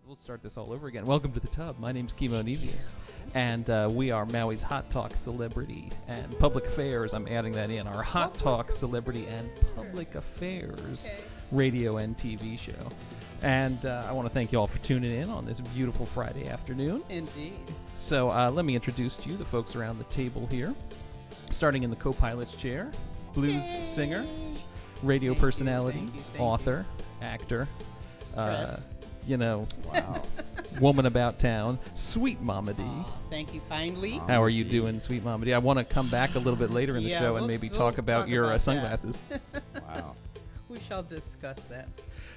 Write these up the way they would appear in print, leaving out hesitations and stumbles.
We'll start this all over again. Welcome to the Tub. My name's Kimo Nevius, and we are Maui's Hot Talk Celebrity and Public Affairs. I'm adding that in. Our Hot Talk Celebrity and Public Affairs radio and TV show. And I want to thank you all for tuning in on this beautiful Friday afternoon. Indeed. So let me introduce to you the folks around the table here. Starting in the co-pilot's chair, blues singer, radio personality, author, actor, Wow. woman about town, Sweet Mama D. Thank you kindly. How are you doing, Sweet Mama D? I want to come back a little bit later in the show and maybe talk about your sunglasses. Wow. We shall discuss that.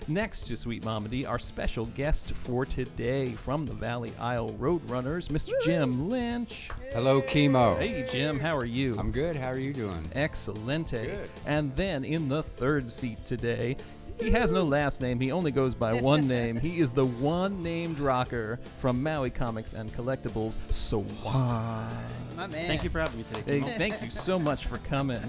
Next to Sweet Mama D, our special guest for today from the Valley Isle Roadrunners, Mr. Jim Lynch. Hello, Kimo. Hey, Jim, how are you? I'm good. How are you doing? Excellente. Good. And then in the third seat today, he has no last name. He only goes by one name. He is the one named rocker from Maui Comics and Collectibles, Swan. My man. Thank you for having me today. Hey, thank you so much for coming.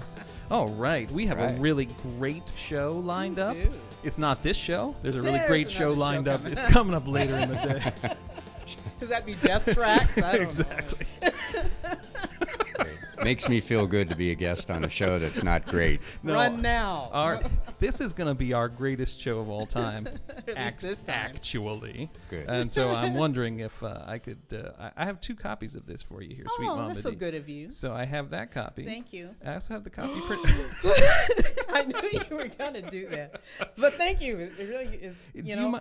All right, we have a really great show lined up. do. It's not this show. There's a really There's great show another show lined up. coming. It's coming up later in the day. Does that be Death Tracks? I don't Exactly. Makes me feel good to be a guest on a show that's not great. know. Run now. This is going to be our greatest show of all time. At least this time. Actually. Good. And so I'm wondering if I could. I have two copies of this for you here, Sweet Mama That's so D. good of you. So I have that copy. Thank you. I also have the copy print. I knew you were going to do that. But thank you. It really is.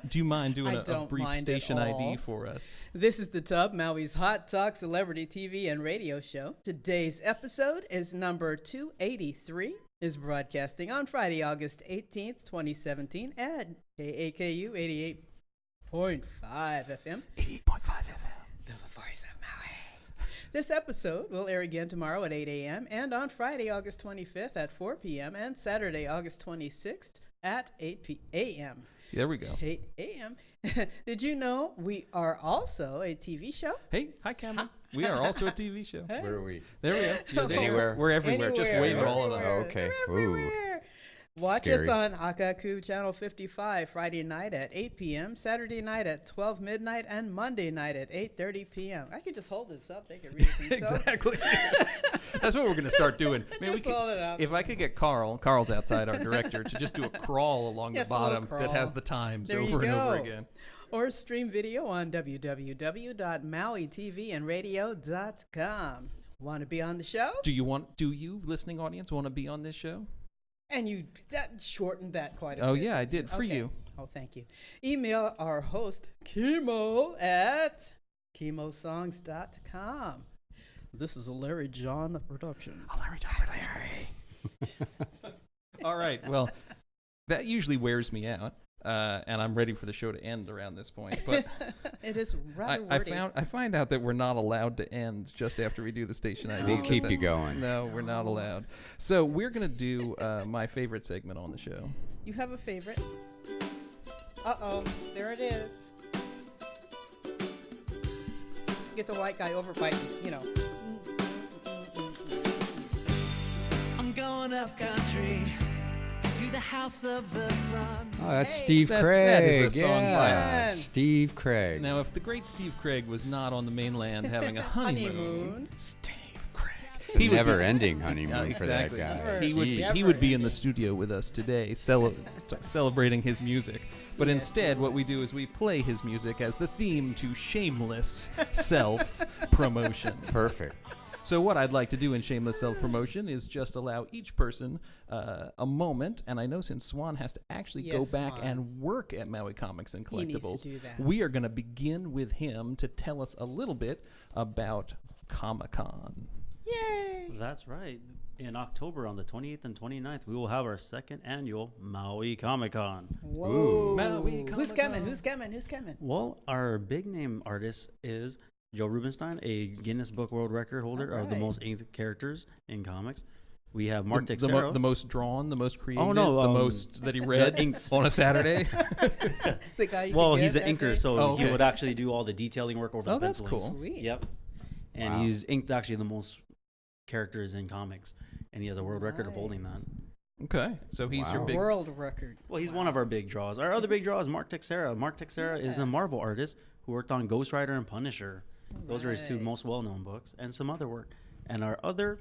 Do you mind doing I a don't brief mind at station ID all. for us? This is The Tub, Maui's Hot Talk Celebrity TV and Radio Show. Today's episode is number 283. Is broadcasting on Friday, August 18th, 2017 at KAKU 88.5 FM. 88.5 FM. The voice of Maui. This episode will air again tomorrow at 8 a.m. and on Friday, August 25th at 4 p.m. and Saturday, August 26th at 8 a.m. There we go. 8 a.m. Did you know we are also a TV show? Hey, hi, Cameron. We are also a TV show. Where are we? There we go. You're Anywhere? We're everywhere. Just wave at all of them. Everywhere. Okay. We're Ooh. everywhere. Watch Scary. us on Akaku Channel 55 Friday night at 8 p.m., Saturday night at 12 midnight, and Monday night at 8:30 p.m. I could just hold this up. They could read it themselves. Exactly. That's what we're going to start doing. Man, Just hold it up. if I could get Carl's outside, our director, to just do a crawl along Yes, the a little bottom that crawl. has the times There you over and over go. again. Or stream video on www.mauitvandradio.com. Want to be on the show? Do you, listening audience, want to be on this show? And you shortened that quite a Oh, bit. yeah, I did, for Okay. you. Oh, thank you. Email our host, Kimo, at kimosongs.com. This is a Larry John production. Larry. All right. Well, that usually wears me out, and I'm ready for the show to end around this point. But It is rather I wordy. find out that we're not allowed to end just after we do the station ID. We'll but keep that- you going. No, we're not allowed. So we're gonna do my favorite segment on the show. You have a favorite? Uh-oh, there it is. Get the white guy over fighting, I'm going up country to the house of the sun. Oh, that's Hey. Steve That Craig. is a song by- Yeah, Steve Craig. Now, if the great Steve Craig was not on the mainland having a honeymoon, Honeymoon. Steve Craig, It's a never-ending honeymoon for that exactly. guy. Never. He would Jeez. he would be in the studio with us today, celebrating his music. But Yes, instead, what we do is we play his music as the theme to shameless self-promotion. Perfect. So what I'd like to do in shameless self-promotion is just allow each person a moment, and I know since Swan has to actually go Yes, back Swan. and work at Maui Comics and He needs to Collectibles, do that. we are going to begin with him to tell us a little bit about Comic-Con. Yay! That's right. In October, on the 28th and 29th, we will have our second annual Maui Comic Con. Whoa. Maui Who's Comic-Con. Who's coming? Well, our big name artist is Joe Rubenstein, a Guinness Book World Record holder of the Alright. most inked characters in comics. We have Mark the Texero. most drawn, the most creative, no, the um, most that he read inked. on a Saturday. The guy you Well, could he's get an that inker, day? so Oh, he okay. would actually do all the detailing work over Oh, the that's pencil. cool. Sweet. Yep. And Wow. he's inked actually the most characters in comics, and he has a world record of holding that. Okay, so he's your Wow. big. World record. Well, he's one of our big draws. Our other big draw is Mark Texeira. Mark Texeira is a Marvel artist who worked on Ghost Rider and Punisher. Those are his two Right. most well-known books, and some other work. And our other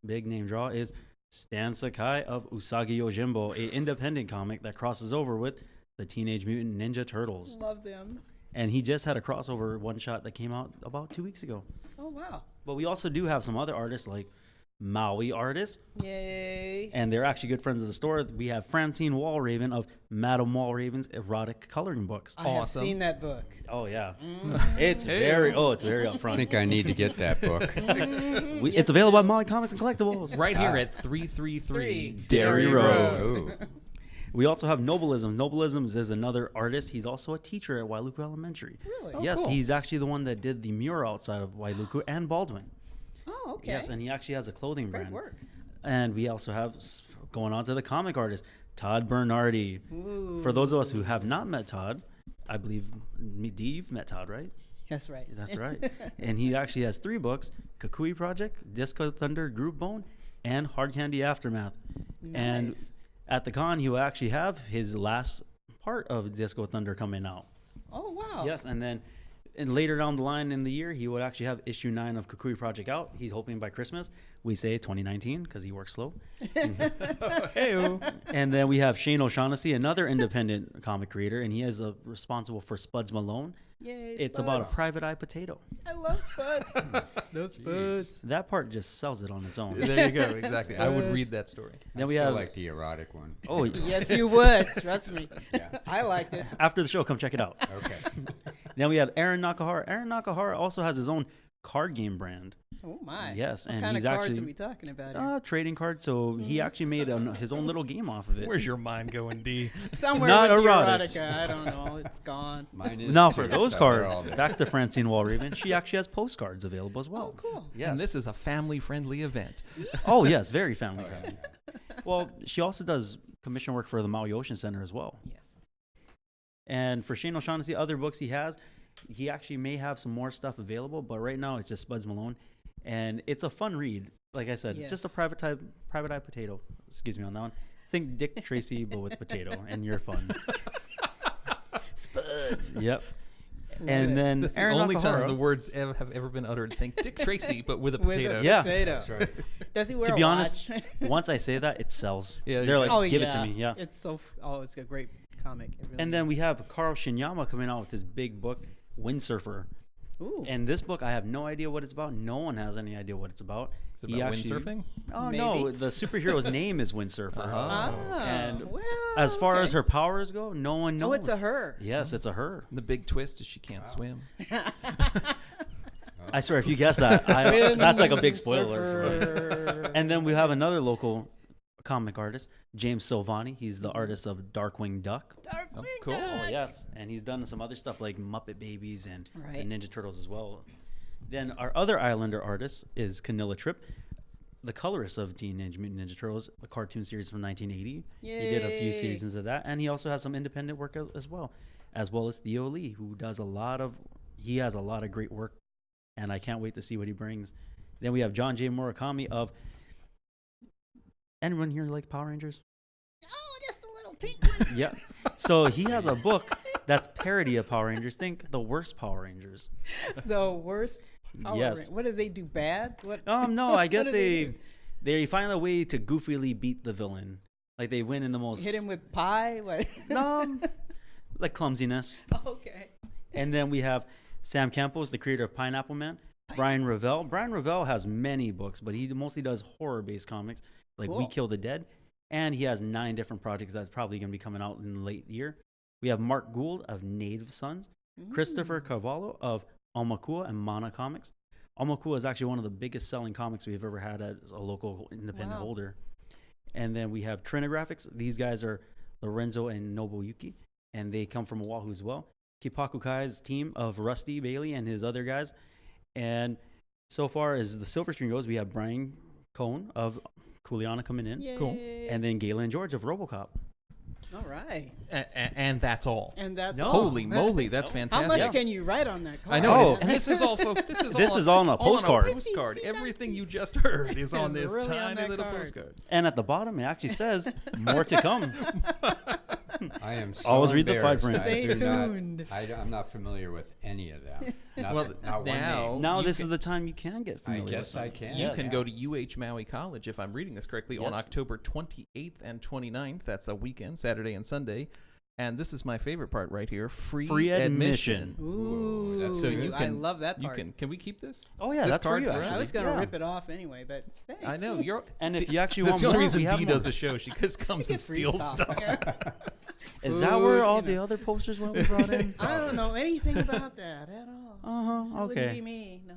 big name draw is Stan Sakai of Usagi Yojimbo, a independent comic that crosses over with the Teenage Mutant Ninja Turtles. Love them. And he just had a crossover one-shot that came out about 2 weeks ago. Oh, wow. But we also do have some other artists like Maui artists, Yay. and they're actually good friends of the store. We have Francine Walraven of Madame Walraven's erotic coloring books. I have Awesome. seen that book. Oh yeah, Mm-hmm. it's very I upfront. think I need to get that book. It's available at Maui Comics and Collectibles. Right here at 333 Dairy Road. Oh, We also have Nobelism. Nobelisms is another artist. He's also a teacher at Wailuku Elementary. Really? Oh, Yes, cool. he's actually the one that did the mural outside of Wailuku and Baldwin. Oh, okay. Yes, and he actually has a clothing Great brand. work. And we also have, going on to the comic artist, Todd Bernardi. For those of us who have not met Todd, I believe, Dee, you've met Todd, right? That's right. That's right. And he actually has 3 books: Kakui Project, Disco Thunder Group Bone, and Hard Candy Aftermath. And Nice. at the con, he will actually have his last part of Disco Thunder coming out. Oh, wow. Yes, and then later down the line in the year, he would actually have issue 9 of Kakui Project out. He's hoping by Christmas. We say 2019 because he works slow. Hey-o. And then we have Shane O'Shaughnessy, another independent comic creator, and he is responsible for Spuds Malone. Yay, It's about a Spuds. private eye potato. I love Spuds. Those Spuds. That part just sells it on its own. There you go. Exactly. I would read that story. I Then we still have like the erotic one. oh Yes, you would. Trust me. Yeah. I liked it. after the show, come check it out. Okay. Then we have Aaron Nakahara. Aaron Nakahara also has his own card game brand. Oh, my. Yes, what and kind he's of cards actually are we talking about here? trading cards. So he actually made his own little game off of it. Where's your mind going, D? Somewhere not with the erotic. erotica. I don't know. It's gone. Mine is Now too, for those so they're cards, all there. back to Francine Walraven. She actually has postcards available as well. Oh, cool. Yes. And this is a family-friendly event. Oh yes, very family friendly. Well, she also does commission work for the Maui Ocean Center as well. Yes. And for Shane O'Shaughnessy, other books he has, he actually may have some more stuff available, but right now it's just Spuds Malone, and it's a fun read. Like I said, it's just a Yes. private eye potato. Excuse me on that one. Think Dick Tracy, but with potato, and you're fun. Spuds. Yep. Love And it. then This is the Aaron only time Nakahara. the words have ever been uttered. Think Dick Tracy, but with a With potato. a Yeah. potato. That's right. Does he wear To a be honest, watch? once I say that, it sells. Yeah, They're like, oh, give yeah. it to me. Yeah. It's so. It's a great comic. It really And then is. we have Carl Shinyama coming out with his big book, Windsurfer. Ooh. And this book, I have no idea what it's about. No one has any idea what it's about. Is it about windsurfing? Oh no, Maybe. the superhero's name is Windsurfer. Ah, and well, As far as okay. her powers go, no one knows. Oh, it's a her. Yes, it's a her. And the big twist is she can't swim. I swear, if you guess that, that's like a big spoiler. Windsurfer. And then we have another local comic artist, James Silvani. He's the artist of Darkwing Duck. Oh, cool. Oh, yes. And he's done some other stuff like Muppet Babies and Right. the Ninja Turtles as well. Then our other Islander artist is Canilla Tripp, the colorist of Teenage Mutant Ninja Turtles, the cartoon series from 1980. He did a few Yay. seasons of that. And he also has some independent work as well as Theo Lee, who does he has a lot of great work. And I can't wait to see what he brings. Then we have John J. Murakami of... Anyone here like Power Rangers? Oh, just a little pink one. Yeah. So he has a book that's parody of Power Rangers. Think the worst Power Rangers. The worst. Power Yes. Ran- What did they do bad? What? No, I guess what did they do? they find a way to goofily beat the villain. Like they win in the most Hit him with pie. What? like clumsiness. Okay. And then we have Sam Campos, the creator of Pineapple Man. Brian Revell. Brian Revell has many books, but he mostly does horror-based comics like We Cool. Kill the Dead. And he has 9 different projects that's probably going to be coming out in the late year. We have Mark Gould of Native Sons. Christopher Cavallo of Omakua and Mana Comics. Omakua is actually one of the biggest selling comics we've ever had as a local independent Wow. holder. And then we have Trinagraphics. These guys are Lorenzo and Nobuyuki, and they come from Oahu as well. Kipaku Kai's team of Rusty Bailey and his other guys. And so far as the silver screen goes, we have Brian Cohn of Kuleana coming in. Cool. Yay. And then Galen George of RoboCop. All right. And that's all. And that's No. all. Holy moly, that's How fantastic. much can you write on that card? I know, Oh. and this is all, folks. This is This all, is all on a postcard. postcard. Everything you just heard is on It's this really on tiny that little card. postcard. And at the bottom, it actually says more to come. I am so Always read the fine embarrassed. print. I Stay do not- tuned. I'm not familiar with any of them. Not, Well, not one now- name. Now You this can- is the time you can get I familiar guess with I them. can. You Yes. can go to UH Maui College, if I'm reading this correctly, on Yes. October 28th and 29th. That's a weekend, Saturday and Sunday. And this is my favorite part right here: free admission. Ooh, that's So good. you I can love that You part. can we keep this? Oh yeah, This that's for card you. for us? Actually. I was going to Yeah. rip it off anyway, but thanks. I know you're. And if you actually That's want the only more, reason we have Dee more. does a show. She just comes and Get free steals stuff. Is that Food, where all you the know. other posters went we brought in? I don't know anything about that at all. Uh-huh, It wouldn't be okay. me, no.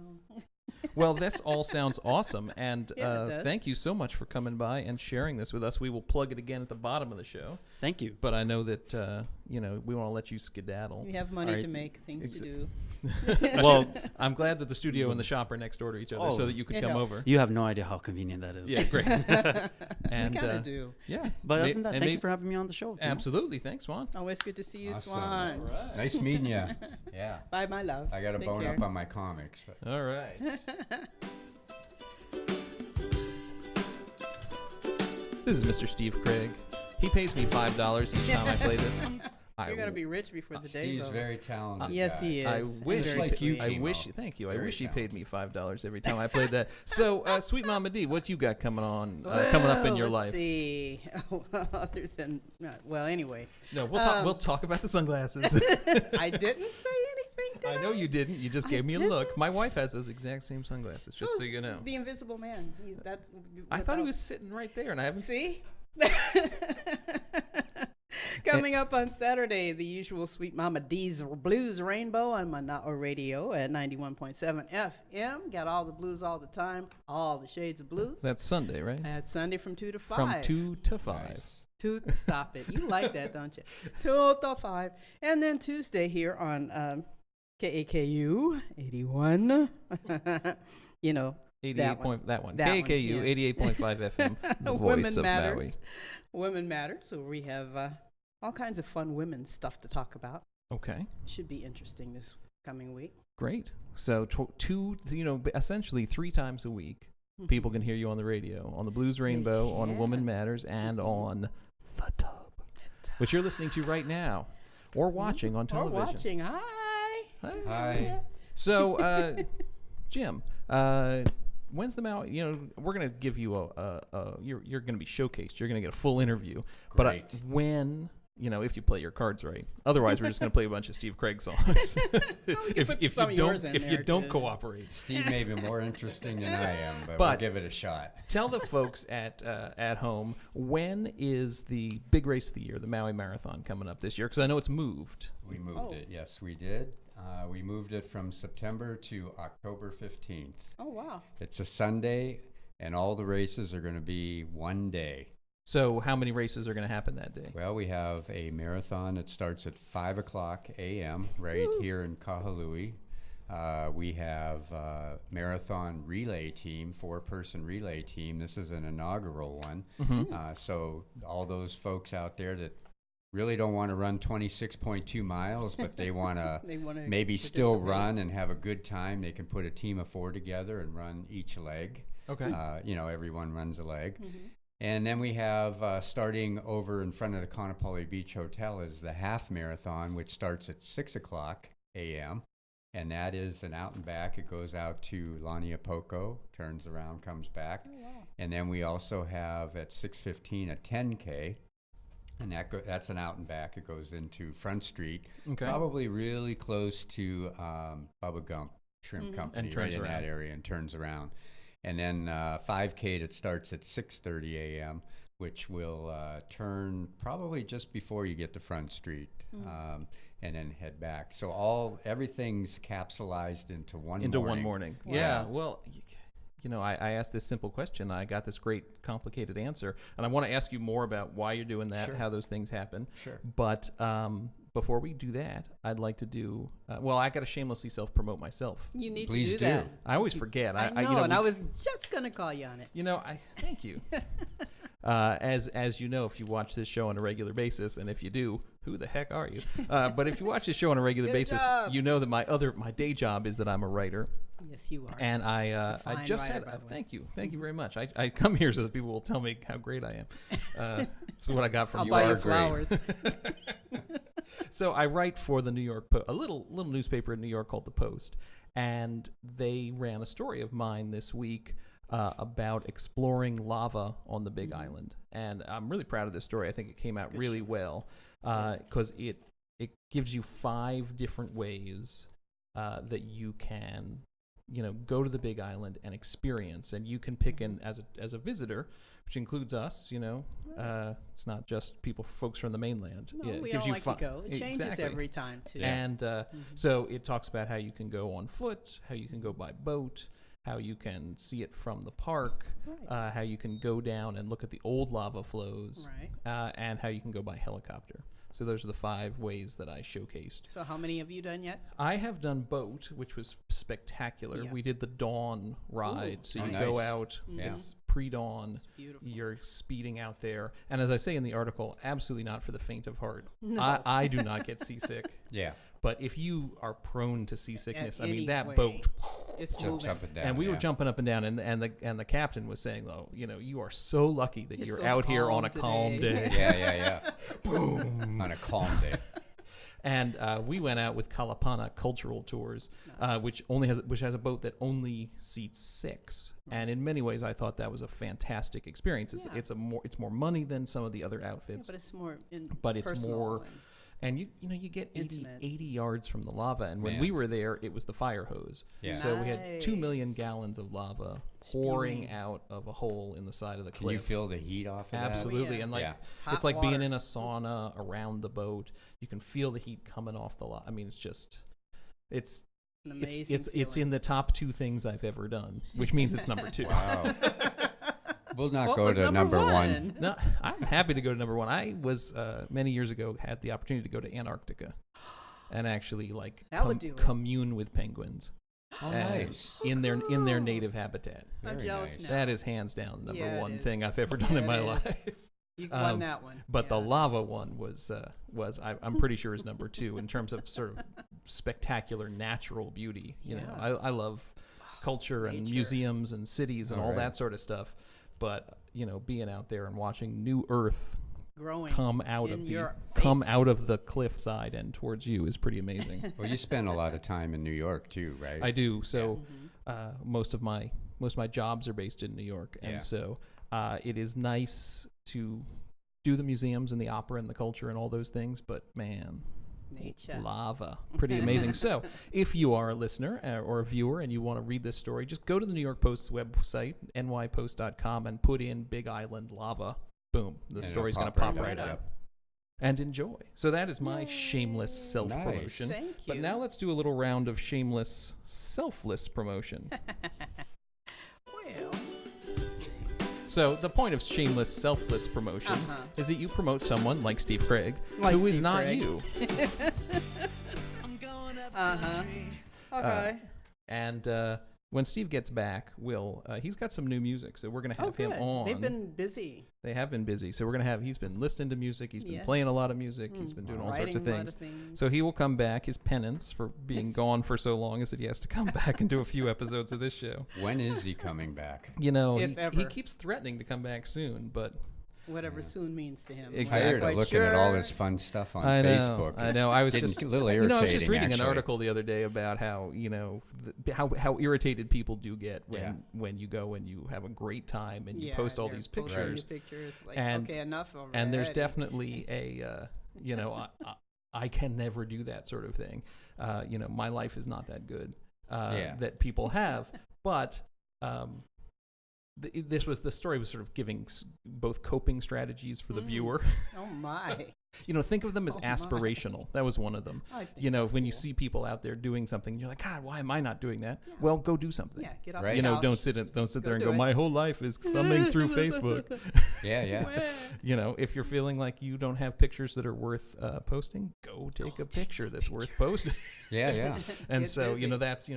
Well, this all sounds awesome, and Yeah, it does. thank you so much for coming by and sharing this with us. We will plug it again at the bottom of the show, Thank you. but I know that we want to let you skedaddle. We have money All to right. make, things Ex- to do. Well, I'm glad that the studio and the shop are next door to each other, so Oh. that you could It come helps. over. you have no idea how convenient that is. Yeah, great. We and kind of do. yeah, But other May- than that, and thank may- you for having me on the show. Timo. Absolutely, thanks, Juan. Always good to see you, Awesome. Swan. Right. Nice meeting you. Yeah. Bye, my love. I got a Take bone care. up on my comics. But All right. This is Mr. Steve Craig. He pays me $5 each time I play this. You're going to be rich before the day's Steve's over. very talented. Yes, guy. he is. I And wish, very like you, sweet. I Kimo. wish. Thank you. I Very wish he paid talented. me $5 every time I played that. So, Sweet Mama D, what you got coming on, coming up in your Let's life? see. Other than, well, anyway, No, we'll talk. We'll talk about the sunglasses. I didn't say anything. Did I know you didn't. You just I gave me a look. didn't. My wife has those exact same sunglasses. Just so is you know. The Invisible Man. That's. I thought he without- was sitting right there, and I haven't seen. See? Coming up on Saturday, the usual Sweet Mama D's Blues Rainbow on Mana'o Radio at 91.7 FM. Got all the blues all the time, all the shades of blues. That's Sunday, right? That's Sunday from 2 to 5. From 2 to 5. Nice. Stop it. You like that, don't you? 2 to 5. And then Tuesday here on KAKU 81. You know, 88 that one. That one, KKU yeah. 88.5 FM. The Women voice of Matters. Maui. Women Matter. So we have all kinds of fun women's stuff to talk about. Okay. Should be interesting this coming week. Great. So essentially 3 times a week, Mm-hmm. people can hear you on the radio, on the Blues Rainbow, on Woman can. Matters, and on The Tub, which you're listening to right now, or watching on television. Or watching. Hi. Hi. So, Jim, when's the Maui? We're gonna give you you're gonna be showcased. You're gonna get a full interview. But Great. when if you play your cards right. Otherwise, we're just gonna play a bunch of Steve Craig songs. if some you of don't yours in if you there, don't too. cooperate. Steve may be more interesting than I am, but But- we'll give it a shot. Tell the folks at home, when is the big race of the year, the Maui Marathon, coming up this year? Because I know it's moved. We moved Oh. it. Yes, we did. We moved it from September to October 15th. Oh, wow. It's a Sunday, and all the races are going to be one day. So how many races are going to happen that day? Well, we have a marathon that starts at 5 o'clock a.m. right here in Kahului. We have a marathon relay team, 4-person relay team. This is an inaugural one. So all those folks out there that really don't want to run 26.2 miles, but they want to They wanna maybe still participate. run and have a good time, they can put a team of 4 together and run each leg. Okay. Everyone runs a leg. And then we have, starting over in front of the Kaanapali Beach Hotel, is the half marathon, which starts at 6 o'clock a.m. And that is an out and back. It goes out to Laniapoko, turns around, comes back. And then we also have at 6:15 a 10K. And that's an out and back. It goes into Front Street, Okay. probably really close to Bubba Gump Shrimp Company, And right turns in around. that area, and turns around. And then 5K that starts at 6:30 a.m., which will turn probably just before you get to Front Street, and then head back. So everything's capsulized into one morning. Wow. Yeah. Well, I asked this simple question. I got this great complicated answer, and I want to ask you more about why you're doing that, Sure. how those things happen. Sure. But before we do that, I'd like to do. I got to shamelessly self-promote myself. You need Please to do do. that. I always forget. I know, and I was just going to call you on it. Thank you. As you know, if you watch this show on a regular basis, and if you do, who the heck are you? But if you watch this show on a regular Good basis, job. you know that my day job is that I'm a writer. Yes, you are. And I fine just writer, had, by the way. thank you very much. I come here so that people will tell me how great I am. It's what I got from I'll you. buy are you great. flowers. So I write for the New York Post, a little newspaper in New York called the Post, and they ran a story of mine this week about exploring lava on the Big Island, and I'm really proud of this story. I think it came out good really well because it gives you 5 different ways that you can go to the Big Island and experience, and you can pick in as a visitor, which includes us. It's not just folks from the mainland. No, It we gives all you like to go. It changes Exactly. every time, too. And so it talks about how you can go on foot, how you can go by boat, how you can see it from the park, how you can go down and look at the old lava flows, Right. and how you can go by helicopter. So those are the 5 ways that I showcased. So how many have you done yet? I have done boat, which was spectacular. Yeah. We did the dawn ride. So Oh, you nice. go out, Yeah. it's pre-dawn. It's beautiful. You're speeding out there. And as I say in the article, absolutely not for the faint of heart. No. I do not get seasick. Yeah. But if you are prone to seasickness, I mean, any that way. boat. It's Jumps moving. up and down. And we were yeah. jumping up and down, and the captain was saying, though, you are so lucky that It's you're so out here on calm a calm today." day. Yeah. Boom. On a calm day. And we went out with Kalapana Cultural Tours, which has a boat that only seats 6. And in many ways, I thought that was a fantastic experience. Yeah. It's more money than some of the other Yeah, outfits, but it's more but it's personal more. and- And you get 80 Intimate. yards from the lava. And when Man. we were there, it was the fire hose. Yeah. So we had 2 million Nice. gallons of lava pouring Spewing. out of a hole in the side of the Can you cliff. feel the heat off of that? Absolutely. Yeah. And like Yeah. Hot it's like being water. in a sauna around the boat. You can feel the heat coming off the lava. I mean, it's An amazing it's feeling. in the top 2 things I've ever done, which means it's number 2. Wow. We'll not What go was to number 1. No, I'm happy to go to number 1. I was many years ago had the opportunity to go to Antarctica and actually That would do it. commune with penguins. Oh, and nice. in their native habitat. I'm Very jealous nice. now. That is hands down the Yeah, number it 1 is. thing I've ever done in Yeah, my it is. life. You won Um, that one. But the Yeah. lava one was I'm pretty sure is number 2 in terms of sort of spectacular natural beauty. You know, Yeah. I love culture and Nature. museums and cities and all Alright. that sort of stuff. But being out there and watching new Earth growing come out in of your come face. out of the cliffside and towards you is pretty amazing. Well, you spend a lot of time in New York too, right? I do. So Mm-hmm. most of my jobs are based in New York, and Yeah. so it is nice to do the museums and the opera and the culture and all those things. But man, Nature. lava, pretty amazing. So if you are a listener or a viewer and you want to read this story, just go to the New York Post's website, nypost.com, and put in Big Island lava. Boom, the it'll story's going to pop pop right right up. up. And enjoy. So that is my shameless self-promotion. Thank you. But now let's do a little round of shameless, selfless promotion. Well, So the point of shameless, selfless promotion is that you promote someone like Steve Craig, Like who is Steve not Craig. you. I'm going up Uh-huh. the tree. okay. And when Steve gets back, he's got some new music, so we're gonna have him on. They've been busy. They have been busy, so we're gonna have. He's been listening to music. He's been Yes. playing a lot of music. He's been doing all sorts Writing of a lot things. of things. So he will come back. His penance for being Yes. gone for so long is that he has to come back and do a few episodes of this show. When is he coming back? You know, If he ever. keeps threatening to come back soon, but Whatever soon means to him. Exactly. Tired of Quite looking at all sure. this fun stuff on I know, Facebook. I It's know. I was getting just a little I irritating. was just reading actually. an article the other day about how how irritated people do get when you go and you have a great time and you post all they're these posting pictures. the pictures. Like, And- okay, enough already. And there's definitely I can never do that sort of thing. My life is not that good that people have. But the story was sort of giving both coping strategies for the viewer. Oh my. Think of them as Oh, my. aspirational. That was one of them. I think that's When you cool. see people out there doing something, you're like, God, why am I not doing that? Well, go do something. Yeah, get off Right. the couch. Don't sit there Go and do go, it. my whole life is thumbing through Facebook. Yeah. If you're feeling like you don't have pictures that are worth posting, go take a picture that's worth posting. Yeah. And Get so, busy. that's,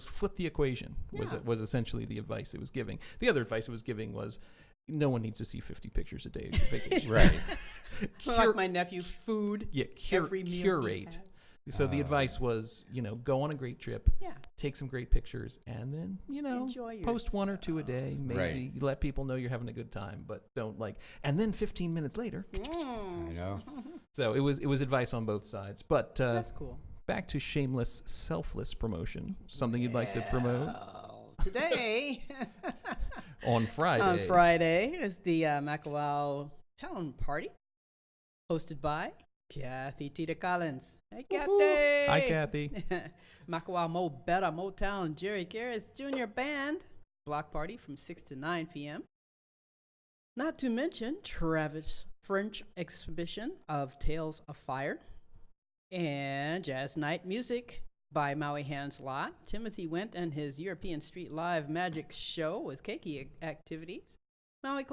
flip the equation was essentially the advice it was giving. The other advice it was giving was no one needs to see 50 pictures a day of your vacation. Right. Like my nephew's food. Yeah, Every meal he curate. has. So the Oh, advice yes. was, go on a great trip, Yeah. take some great pictures, and then, Enjoy post 1 or 2 a day. Maybe Right. let people know you're having a good time, but don't and then 15 minutes later. Mm. I know. So it was advice on both sides. But That's cool. back to shameless, selfless promotion. Something you'd like to promote Well, today, on Friday. on Friday, is the Macawao Town Party, hosted by Kathy Tita Collins. Hey, Kathy. Woo-hoo. Hi, Kathy. Macawao Mo Better Motown Jerry Garris Jr. Band block party from 6 to 9 p.m. Not to mention Travis French exhibition of Tales of Fire and jazz night music by Maui Hands Lot. Timothy Went and his European Street Live Magic Show with keiki activities. Maui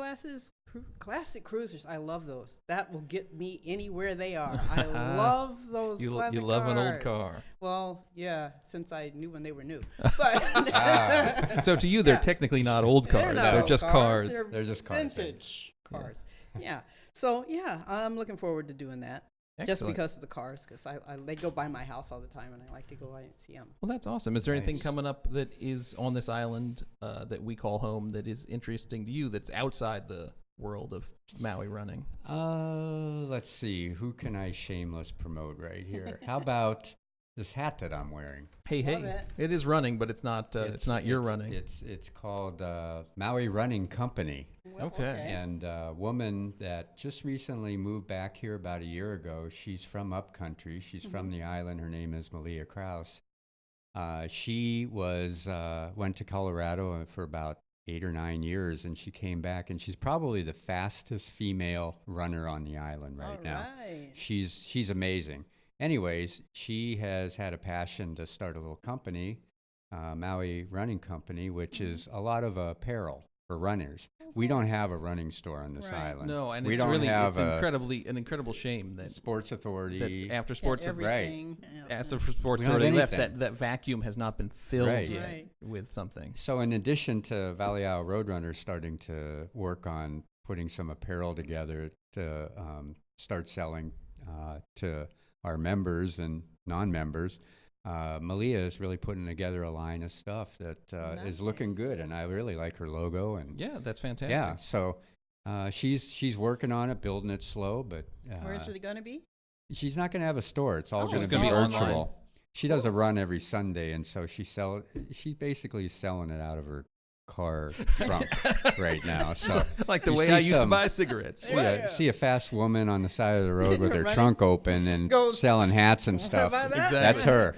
classic cruisers. I love those. That will get me anywhere they are. I love those You classic love an old cars. car. Well, yeah, since I knew when they were new. But So to you, they're Yeah. technically not old cars. not They're old just cars. They're just cars, right? vintage cars. Yeah. So yeah, I'm looking forward to doing that. Just Excellent. because of the cars, because they go by my house all the time, and I like to go by and see them. Well, that's awesome. Is there anything Nice. coming up that is on this island that we call home that is interesting to you that's outside the world of Maui running? Let's see. Who can I shameless promote right here? How about this hat that I'm wearing? Hey, Love hey, it. it is running, but it's not your running. It's called Maui Running Company. Well, Okay. And a woman that just recently moved back here about a year ago. She's from upcountry. She's from the island. Her name is Malia Kraus. She went to Colorado for about 8 or 9 years, and she came back, and she's probably the fastest female runner on the island right now. Right. She's amazing. Anyways, she has had a passion to start a little company, Maui Running Company, which is a lot of apparel for runners. We don't have a running store on this Right. island. No, and we it's don't really have it's a an incredible shame that Sports Authority. that's after Yeah, sports everything. Yeah. after sports We don't have already left, anything. that vacuum has not been filled Right. yet Right. with something. So in addition to Valiao Roadrunners starting to work on putting some apparel together to start selling to our members and non-members, Malia is really putting together a line of stuff that is looking good, and I really like her logo. And Yeah, that's fantastic. yeah, so she's working on it, building it slow, but Where is it going to be? she's not going to have a store. It's all Oh, going it's to gonna be be online. virtual. She does a run every Sunday, and so she basically is selling it out of her car trunk right now. So Like the you way see I used to some- buy cigarettes. see a fast woman on the side of the road with her Running. trunk open and Goes, selling hats and How stuff. about that? Exactly. That's her.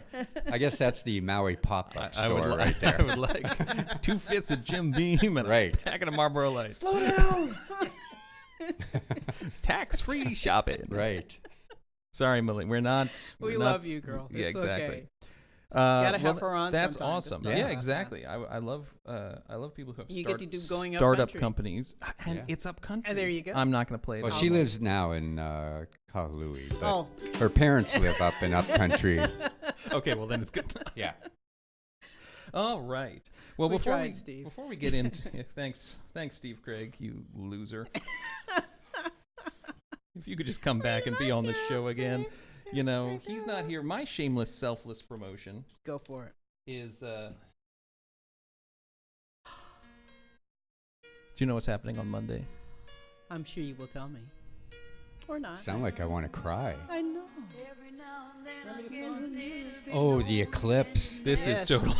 I guess that's the Maui pop-up I would store li- right there. I would like 2 fifths of Jim Beam and Right. a packet of Marlboro Lights. Slow down. Tax-free shopping. Right. Sorry, Millie. We're not. We we're not- love you, girl. Yeah, It's exactly. okay. Gotta have well, her on That's sometime, just awesome. not Yeah, like that. exactly. I love people who have You get to do going up startup country. companies, and Yeah. it's up country. there you go. I'm not going to play it. Well, out she loud. lives now in Kahului, but Oh. her parents live up in upcountry. Okay, well then it's good. Yeah. All right. Well, We before tried, Steve. before we get into thanks, Steve Craig, you loser. If you could just come back and be on the show again. You know, he's not here. My shameless, selfless promotion Go for it. is. Do you know what's happening on Monday? I'm sure you will tell me. Or not. Sound like I want to cry. I know. Oh, the eclipse. This Yes. is total.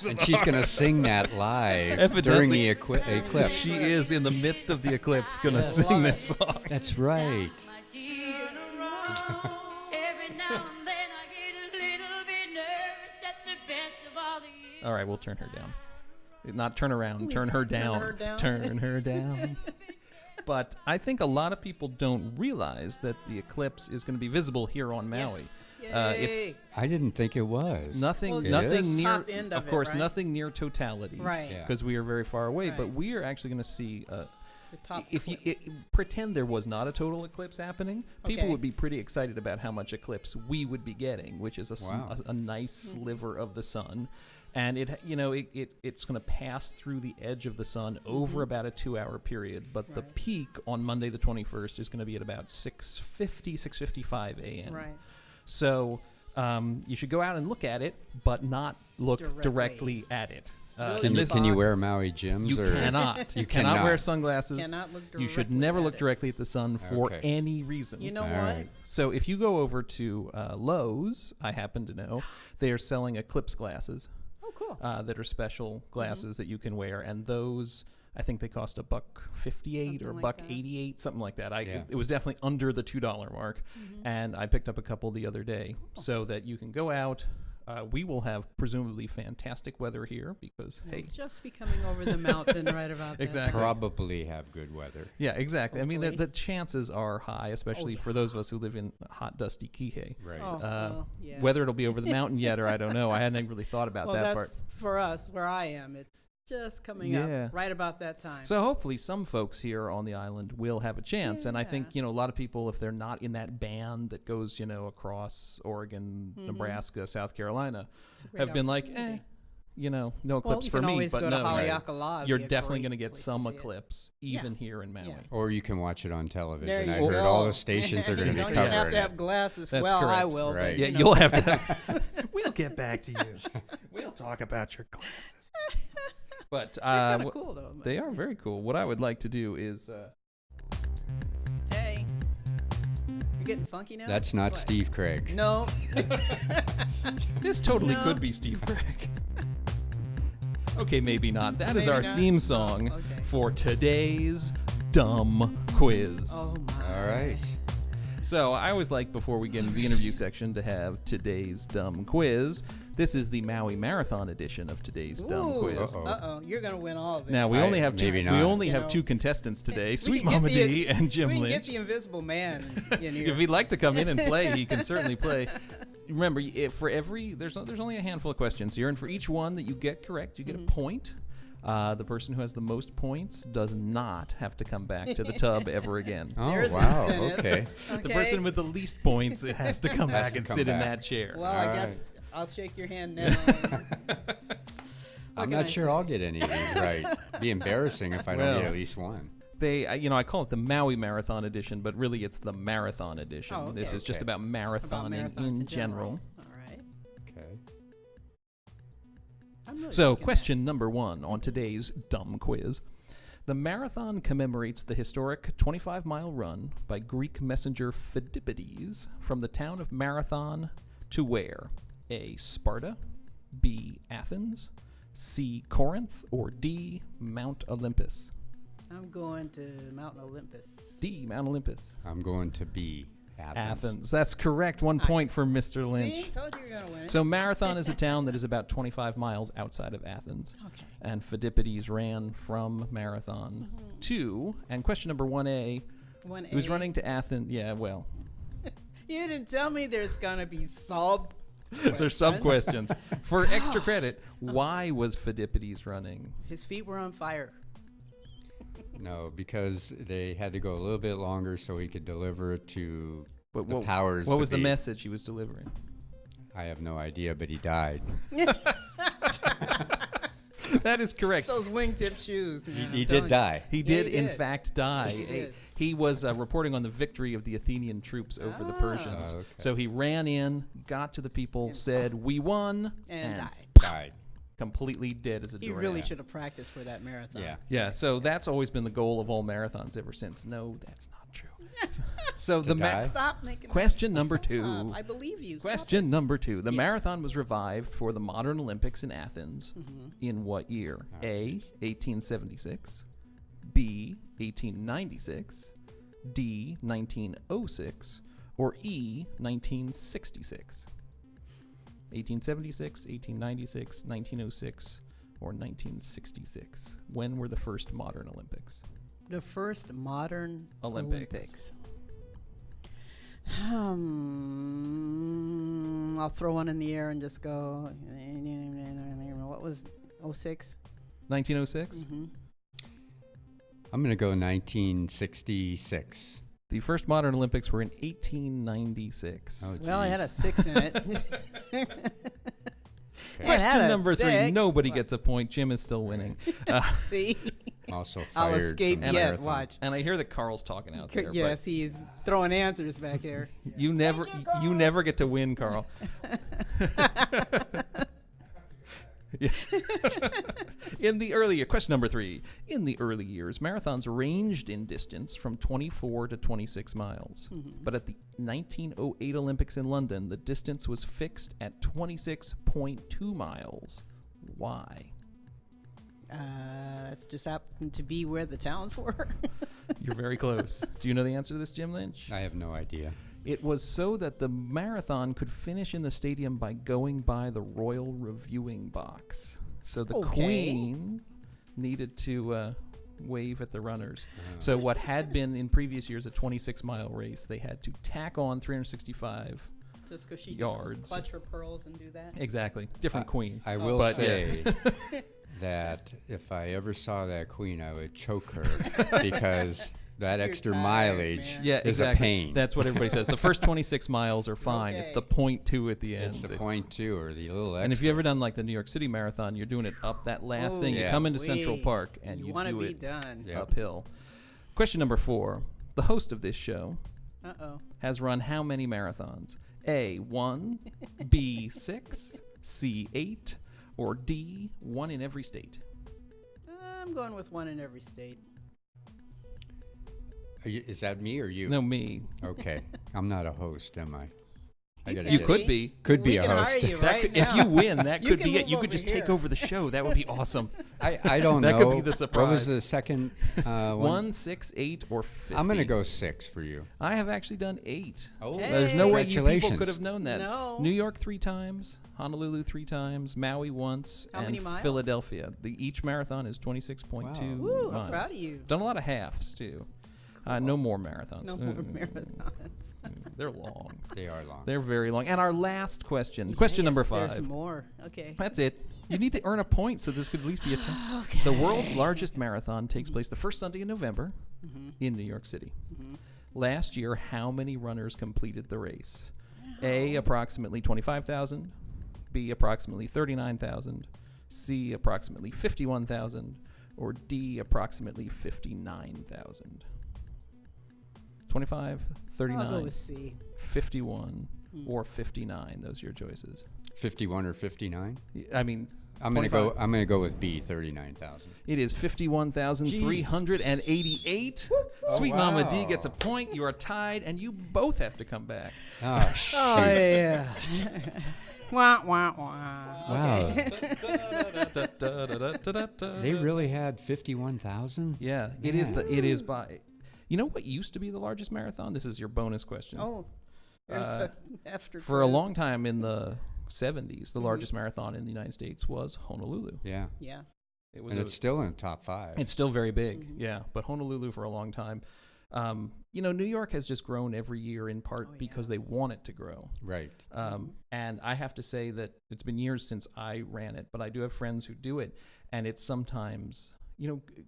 And she's going to sing that live Evidently. during the eclipse. She is in the midst of the eclipse going to Yes. sing Love this it. song. That's right. Every now and then I get a little bit nervous that the best of all the years. All right, we'll turn her down. Not turn around, turn her down. her down. Turn her down. But I think a lot of people don't realize that the eclipse is going to be visible here on Maui. Yes. It's Yay. I didn't think it was. nothing, Well, It nothing is? near. Top end of it, course, right? nothing near totality. Right. Yeah. Because we are very far away, but Right. we are actually going to see. The top If you clip. pretend there was not a total eclipse happening, people Okay. would be pretty excited about how much eclipse we would be getting, which is Wow. a nice sliver of the sun. And it's going to pass through the edge of the sun over about a 2-hour period. But the Right. peak on Monday the 21st is going to be at about 6:50, 6:55 a.m. Right. So you should go out and look at it, but not look Directly. directly at it. Build Can your you, can you wear box. Maui Jims? You or cannot. You cannot. cannot wear sunglasses. Cannot look You should directly never at look it. directly at the sun for Okay. any reason. You know All what? right. So if you go over to Lowe's, I happen to know, they are selling eclipse glasses Oh, cool. that are special glasses that you can wear, and those I think they cost $1.58 or Something like that. $1.88, something like that. Yeah. It was definitely under the $2 mark, and I picked up a couple the other day so that you can go out. We will have presumably fantastic weather here because We'll hey, just be coming over the mountain right about that. Exactly. Probably have good weather. yeah, exactly. I mean, Hopefully. the chances are high, especially yeah. for those of us who live in hot, dusty Kihei. Right. Oh, well, yeah. Whether it'll be over the mountain yet or I don't know. I hadn't really thought about well, that part. that's for us where I am. It's just coming Yeah. up right about that time. So hopefully some folks here on the island will have a chance. And I think, Yeah. a lot of people, if they're not in that band that goes, across Oregon, Nebraska, South Carolina, It's a great have been like, opportunity. no Well, eclipse you for can me. always But go to no, Haleakala. It'd you're be a definitely great going to get place some see it. eclipse, even here in Maui. Yeah. Or you can watch it on television. There you I go. heard all the stations are going to be You don't covering even have to it. have glasses. That's well, I correct. will. Right. But, Yeah, you know. you'll have to. We'll get back to you. We'll talk about your glasses. But They're kind of wh- cool though. but- they are very cool. What I would like to do is. Hey, you're getting funky now. That's not What? Steve Craig. No. This totally No. could be Steve Craig. Okay, maybe not. That is Maybe our not? theme Oh, song okay. for today's dumb quiz. Oh my. All right. So I always like, before we get into the interview section, to have today's dumb quiz. This is the Maui Marathon edition of today's dumb Ooh. quiz. Uh-oh. Uh-oh. You're gonna win all of this. Now we only have two. maybe We not. only You have know. two contestants today: We Sweet can get Mama the- D and Jim we can Lynch. get the Invisible Man in here. If he'd like to come in and play, he can certainly play. Remember, for every there's only a handful of questions here, and for each one that you get correct, you get a point. The person who has the most points does not have to come back to the tub ever again. Oh, There's the wow. incentive. Okay. The person with the least points has to come Has back to and come sit in back. that chair. Well, All I right. guess I'll shake your hand now. I'm can not I sure say? I'll get any of these right. Be embarrassing if I don't Well. get at least one. I call it the Maui Marathon edition, but really it's the Marathon edition. Oh, This okay. is just Okay. about marathoning About marathons in general. All right. Okay. I'm really So, liking question number 1 on today's dumb quiz. The marathon commemorates the historic 25-mile run by Greek messenger Phidippides from the town of Marathon to where? A. Sparta, B. Athens, C. Corinth, or D. Mount Olympus? that. I'm going to Mountain Olympus. D. Mount Olympus. I'm going to be Athens. That's correct. 1 point for Mr. Lynch. See, told you you're gonna win it. So Marathon is a town that is about 25 miles outside of Athens. Okay. And Phidippides ran from Marathon to, and question number 1A, he was running to Athens. Yeah, well, You didn't tell me there's gonna be sub. there's some questions. For extra credit, why was Phidippides running? His feet were on fire. No, because they had to go a little bit longer so he could deliver it to What, the what, powers. what to was the be. message he was delivering? I have no idea, but he died. That is correct. Those wingtip shoes. Man, He I'm did telling you. die. He Yeah, did, he in did. fact, die. He did. He was reporting on the victory of the Athenian troops over the Persians. Okay. So he ran in, got to the people, said, "We won," And died. Died. completely dead as a He doornail. really should have practiced for that marathon. Yeah. Yeah, so that's always been the goal of all marathons ever since. No, that's not true. So the die? Stop making. question number Stop. 2. I believe you. Stop Question number 2. The Yes. marathon was revived for the modern Olympics in Athens Mm-hmm. in what year? A, 1876, B, 1896, D, 1906, or E, 1966? 1876, 1896, 1906, or 1966? When were the first modern Olympics? The first modern Olympics. I'll throw one in the air and just go. What was 06? 1906? Mm-hmm. I'm going to go 1966. The first modern Olympics were in 1896. Oh, Well, I had geez. a 6 in it. Okay. Question That a number 3. 6. Nobody gets a point. Jim is still winning. See, I'm also I'll fired escape from the yet. marathon. Watch. And I hear that Carl's talking out there. Yes, he is throwing answers back here. But you never get to win, Carl. Yeah. Question number 3. In the early years, marathons ranged in distance from 24 to 26 miles. But at the 1908 Olympics in London, the distance was fixed at 26.2 miles. Why? That's just happened to be where the towns were. You're very close. Do you know the answer to this, Jim Lynch? I have no idea. It was so that the marathon could finish in the stadium by going by the Royal Reviewing Box. So the Okay. Queen needed to wave at the runners. So what had been in previous years a 26-mile race, they had to tack on 365. Just because she Yards. could clutch her pearls and do that. Exactly. Different Queen. I will But, say that if I ever saw that queen, I would choke her because that extra tired, mileage man. Yeah, is exactly. a pain. That's what everybody says. The first 26 miles are fine. It's the Okay. 0.2 at the end. it's the point two or the little extra. And if you ever done like the New York City Marathon, you're doing it up that last thing. You Yeah. come into Central Wee. Park and you want to do be it done. Yeah. Yep. uphill. Question number 4. The host of this show Uh-oh. has run how many marathons? A, 1, B, 6, C, 8, or D, 1 in every state? I'm going with one in every state. Is that me or you? No, me. Okay. I'm not a host, am I? I gotta You get- could be. Could be We a can host. hire you That right could- now. if you win, that You could can be it. move You could over just take here. over the show. That would be awesome. I don't That know. could be the What was surprise. the second one? 1, 6, 8, or 50. I'm going to go 6 for you. I have actually done 8. Oh, There's no way you people congratulations. could have known that. No. New York 3 times, Honolulu 3 times, Maui once, How and many miles? Philadelphia. Each marathon is 26.2 Wow. Woo, miles. I'm proud of you. Done a lot of halves too. No more marathons. No more marathons. They're long. They are long. They're very long. And our last question, question number Yes, 5. There's more. Okay. That's it. You need to earn a point, so this could at least be a 10. The world's largest marathon takes place the first Sunday in November in New York City. Last year, how many runners completed the race? A, approximately 25,000. B, approximately 39,000. C, approximately 51,000. Or D, approximately 59,000. 25, I'll go 39, with C. 51, or 59. Those are your choices. 51 or 59? I mean, I'm going to 25. go. I'm going to go with B. 39,000. It is 51,388. Sweet Mama D wow. gets a point. You are tied, and you both have to come back. Oh, shoot. Oh, yeah. Wah, wah, wah. Wow. They They really had 51,000? Yeah, it is by. You know what used to be the largest marathon? This is your bonus question. Oh, there's a after For a quiz. long time in the 70s, the largest marathon in the United States was Honolulu. Yeah. Yeah. It was And it's still in the top 5. It's still very big, yeah. But Honolulu for a long time. New York has just grown every year in part because they want it to grow. Right. And I have to say that it's been years since I ran it, but I do have friends who do it. And it's sometimes,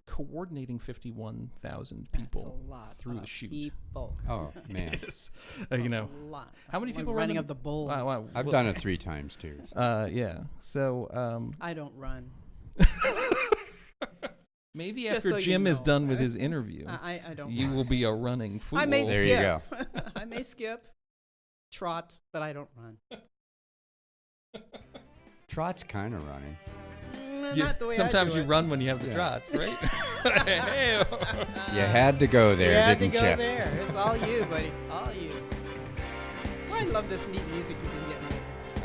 coordinating 51,000 people That's a lot through of the chute. people. Oh, man. Yes. A lot. how many Like people running run up the bulls? Wow, I've well, done it 3 times, too. Yeah. So I don't run. maybe Just after so you Jim is know, done with right? his interview, I don't. you will be a running fool. I may There skip. you go. I may skip, trot, but I don't run. Trot's kind of running. Not the way Sometimes I do you it. run when you have the Yeah. trots, right? Hey. You had to go there, You had to didn't go you? there. It's all you, buddy. All you. I love this neat music you've been getting.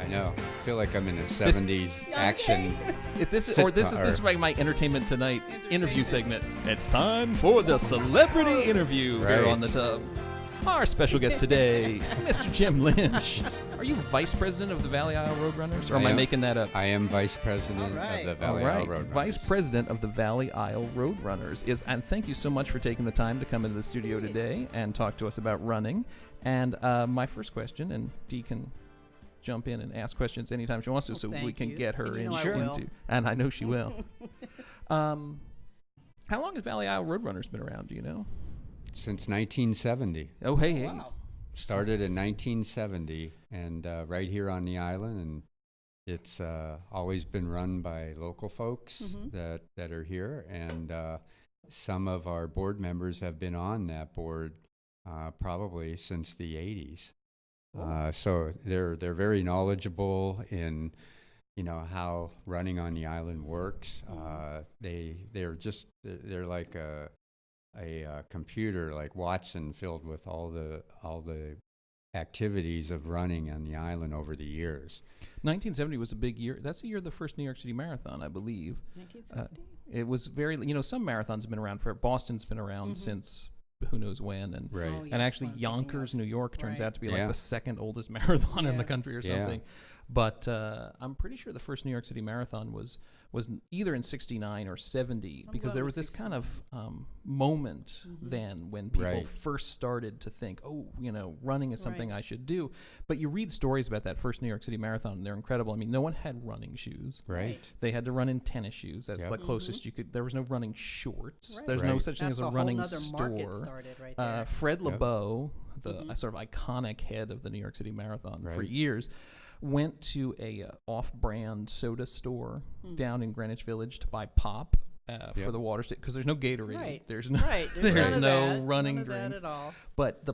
I know. I feel like I'm in a 70s action. If this is Sitcom- like my Entertainment Tonight interview segment. It's time for the celebrity interview here Right. on the Tub. Our special guest today, Mr. Jim Lynch. Are you vice president of the Valley Isle Roadrunners, or am I making that up? I am vice president All right. of the All Valley right, Isle Road vice president of the Valley Isle Roadrunners and thank you so much for taking the time to come into the studio today and talk to us about running. And my first question, and Dee can jump in and ask questions anytime she wants to, so we thank can you. get her You know I Sure. will. into. And I know she will. How long has Valley Isle Roadrunners been around? Do you know? Since 1970. Oh, hey. Wow. Started in 1970 and right here on the island. And It's always been run by local folks that are here, and some of our board members have been on that board probably since the 80s. So they're very knowledgeable in how running on the island works. They're like a computer like Watson, filled with all the activities of running on the island over the years. 1970 was a big year. That's the year of the first New York City Marathon, I believe. 1970. It was very, some marathons have been around for. Boston's been around since who knows when, and Right. Oh, and yes, actually what I'm thinking Yonkers, of. New York, turns Right. out to be Yeah. like the second oldest marathon in the Yeah. country or Yeah. something. But I'm pretty sure the first New York City Marathon was either in '69 or '70, I'm because going there with was this kind of moment then when people Right. first started to think, running is something Right. I should do. But you read stories about that first New York City Marathon, and they're incredible. I mean, no one had running shoes. Right. They had to run in tennis shoes. That's Yep. the closest you could. There was no running shorts. Right. There's no Right. such thing That's as a whole running nother market store. started right there. Fred Yep. LeBeau, the sort of iconic head of the New York City Marathon for Right. years, went to a off-brand soda store down in Greenwich Village to buy pop for Yep. the water stick, because there's no Gatorade. Right. There's no Right. there's none of no that. running None of that drinks. at all. But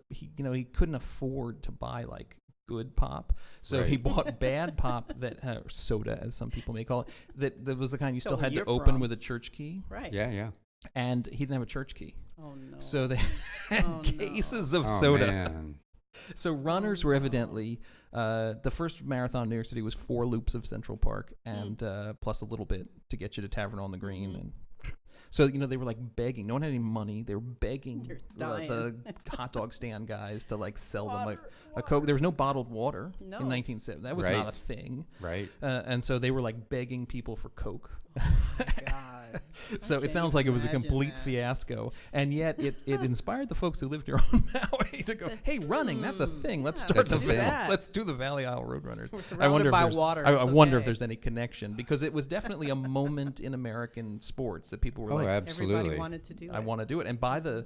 he couldn't afford to buy like good pop, so he Right. bought bad pop, that soda, as some people may call it, that was the kind you So still where had to you're open from. with a church key, Right. Yeah. and he didn't have a church key. Oh no. So they had Oh, no. cases of Oh, soda. man. So runners were evidently the first marathon in New York City was 4 loops of Central Park, and plus a little bit to get you to Tavern on the Green. And so they were like begging. No one had any money. They were begging They're the hot dog stand guys to like sell them Water, a Coke. There was no bottled water No. in 1970. That was Right. not a thing. Right. And so they were like begging people for Coke. God. So can't it sounds even like it was a imagine complete that. fiasco, and yet it inspired the folks who lived here on Maui to go, "Hey, running, that's a thing. Let's yeah, start That's the a thing. thing. Let's do the Valley Isle Road Runners." We're I surrounded wonder by if there's, water. I It's wonder if okay. there's any connection, because it was definitely a moment in American sports that people were Oh, like, absolutely. Everybody wanted to do it. "I want to do it." And by the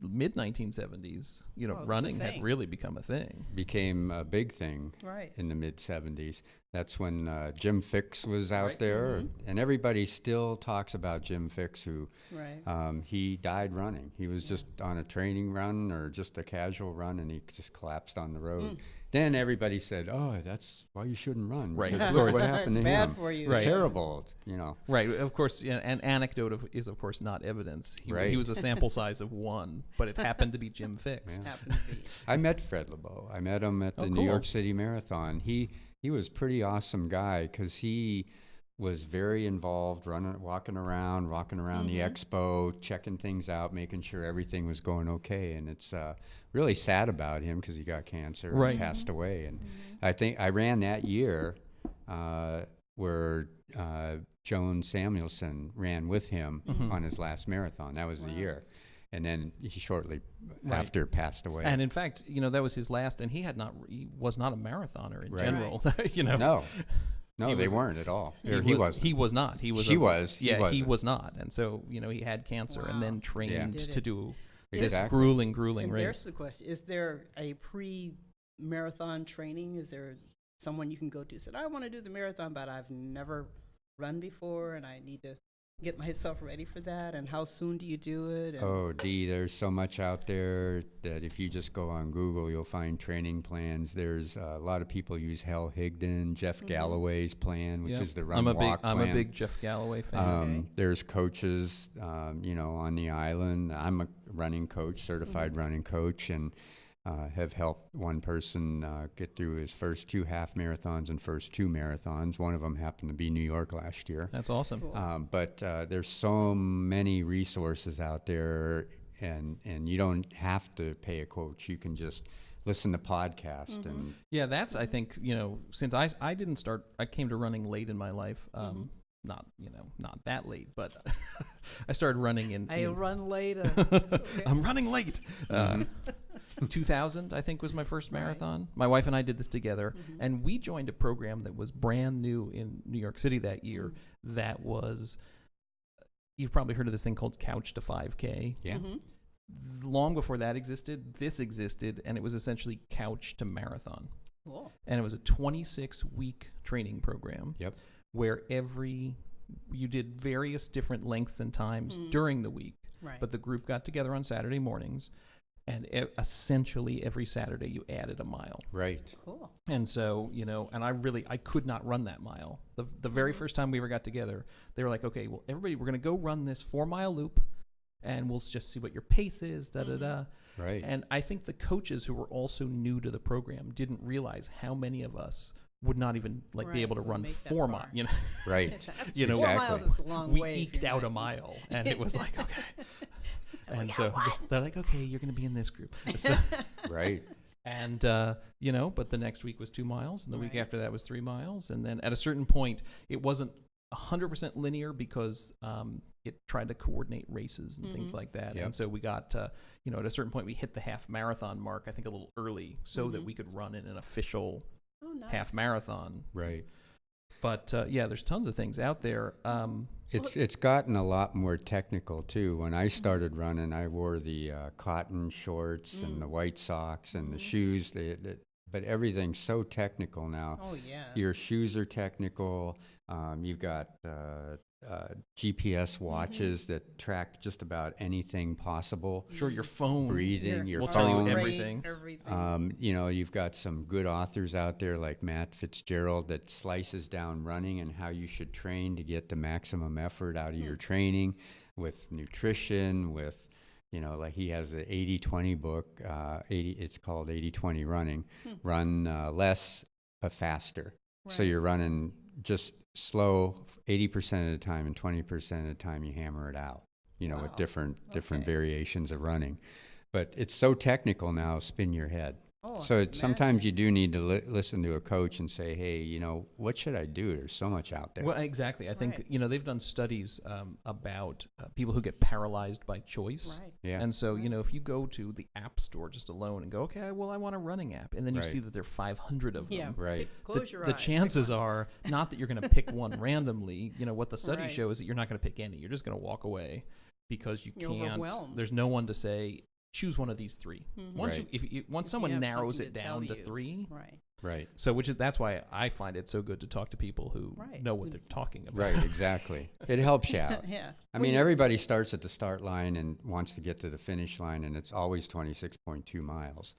mid 1970s, it was a running had thing. really become a thing. Became a big thing Right. in the mid 70s. That's when Jim Fix was out Right. there, and everybody still talks about Jim Fix, who Right. he died running. He was just on a training run or just a casual run, and he just collapsed on the road. Then everybody said, "Oh, that's why you shouldn't run." Right, because of look course. what happened It's to bad him. for you. Right. Terrible, Right, of course, an anecdote is of course not evidence. He Right. was a sample size of 1, but it happened to be Jim Fix. Happened to be. I met Fred LeBeau. I met him at the Oh, New cool. York City Marathon. He was a pretty awesome guy because he was very involved, walking around the expo, checking things out, making sure everything was going okay. And it's really sad about him because he got cancer Right. and passed away. And I think I ran that year where Joan Samuelson ran with him on his last marathon. That was the year. And then he shortly Right. after passed away. And in fact, that was his last, and he was not a marathoner in Right. general. No, He they was- weren't at all. He Or he was wasn't. He was not. He was. She was. He Yeah, he wasn't. was not. And so he had cancer and then Wow. trained Did to it. do this Exactly. grueling And race. there's the question: is there a pre-marathon training? Is there someone you can go to? Said, "I want to do the marathon, but I've never run before, and I need to get myself ready for that." And how soon do you do it? And Oh, Dee, there's so much out there that if you just go on Google, you'll find training plans. There's a lot of people use Hal Higdon, Jeff Galloway's plan, which Yeah. is the run I'm a walk big plan. I'm a big Jeff Galloway fan. Okay. There's coaches, on the island. I'm a running coach, certified running coach, and have helped one person get through his first 2 half marathons and first 2 marathons. One of them happened to be New York last year. That's awesome. Cool. But there's so many resources out there, and you don't have to pay a coach. You can just listen to podcasts and Yeah, that's, I think, since I didn't start, I came to running late in my life. Not that late, but I started running in. I in- run later. It's okay. I'm running late. 2000, I think, was my first marathon. My wife and I did this together, and we joined a program that was brand new in New York City that year. That was, you've probably heard of this thing called Couch to 5K. yeah. Long before that existed, this existed, and it was essentially Couch to Marathon. Cool. And it was a 26-week training program. Yep. Where you did various different lengths and times during the week. Right. But the group got together on Saturday mornings, and essentially every Saturday you added a mile. Right. Cool. And so, and I could not run that mile. The very first time we ever got together, they were like, okay, well, everybody, we're going to go run this 4-mile loop, and we'll just see what your pace is, da-da-da. Right. And I think the coaches who were also new to the program didn't realize how many of us would not even be Right, able to would run make that 4 far. miles, Right. That's 4 Exactly. miles is a long we way if eked you're out not a mile, and it was like, okay. And so they're like, okay, you're going to be in this group. So, Right. and, but the next week was 2 miles, and the week Right. after that was 3 miles. And then at a certain point, it wasn't 100% linear because it tried to coordinate races and things like that. Yep. And so we got, at a certain point, we hit the half marathon mark, I think a little early, so that we could run in an official Oh, nice. half marathon. Right. But there's tons of things out there. It's gotten a lot more technical too. When I started running, I wore the cotton shorts and the white socks and the shoes. But everything's so technical now. Oh, yeah. Your shoes are technical. You've got GPS watches that track just about anything possible. Sure, your phone. Breathing, your We'll phone. tell you Rate, everything. You've got some good authors out there like Matt Fitzgerald that slices down running and how you should train to get the maximum effort out of your training with nutrition, with, like he has the 80-20 book, it's called 80-20 running. Run less but faster. So Right. you're running just slow 80% of the time, and 20% of the time you hammer it out, with Wow. different Okay. variations of running. But it's so technical now, spin your head. Oh, So I sometimes you do need to listen to a coach and say, hey, what should I do? There's so much out there. Well, exactly. I think, Right. they've done studies about people who get paralyzed by choice. Right. Yeah. And so, if you go to the app store just alone and go, okay, well, I want a running app, and then you Right. see that there are 500 of them. Yeah. Right. Close your The eyes. chances are not that you're going to pick one randomly. What the study Right. shows is that you're not going to pick any. You're just going to walk away because you You're can't. overwhelmed. There's no one to say, choose one of these 3. Once Right. once If someone you have narrows something it to tell down to you. 3, Right. Right. so that's why I find it so good to talk to people who Right. know what they're talking about. Right, exactly. It helps you out. Yeah. I mean, everybody starts at the start line and wants to get to the finish line, and it's always 26.2 miles.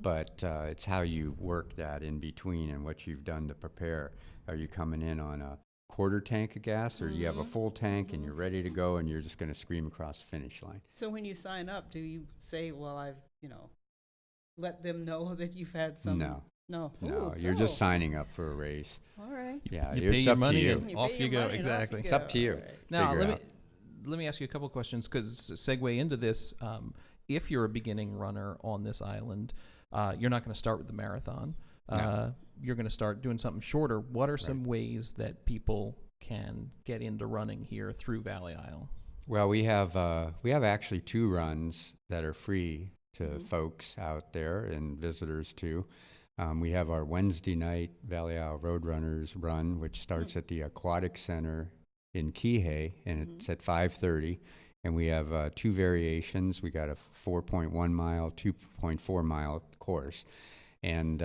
But it's how you work that in between and what you've done to prepare. Are you coming in on a quarter tank of gas, or you have a full tank and you're ready to go and you're just going to scream across the finish line? So when you sign up, do you say, well, I've, let them know that you've had some? No. No. No, Ooh, you're just so- signing up for a race. All right. Yeah, You it's pay your up to money you. and You off pay you your go. money and off you Exactly. It's up to you. All right. Now Figure out. let me ask you a couple questions because segue into this. If you're a beginning runner on this island, you're not going to start with the marathon. No. You're going to start doing something shorter. What are some ways that people can get into running here through Valley Isle? Well, we have actually 2 runs that are free to folks out there and visitors too. We have our Wednesday night Valley Isle Roadrunners run, which starts at the Aquatic Center in Kihei, and it's at 5:30. And we have 2 variations. We got a 4.1 mile, 2.4 mile course. And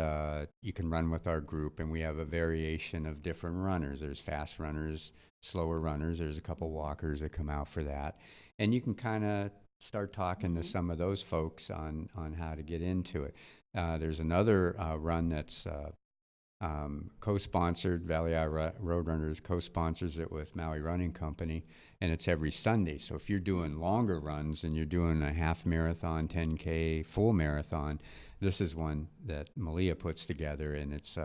you can run with our group, and we have a variation of different runners. There's fast runners, slower runners. There's a couple walkers that come out for that. And you can kind of start talking to some of those folks on how to get into it. There's another run that's co-sponsored. Valley Isle Roadrunners co-sponsors it with Maui Running Company, and it's every Sunday. So if you're doing longer runs and you're doing a half marathon, 10K, full marathon, this is one that Malia puts together, and it's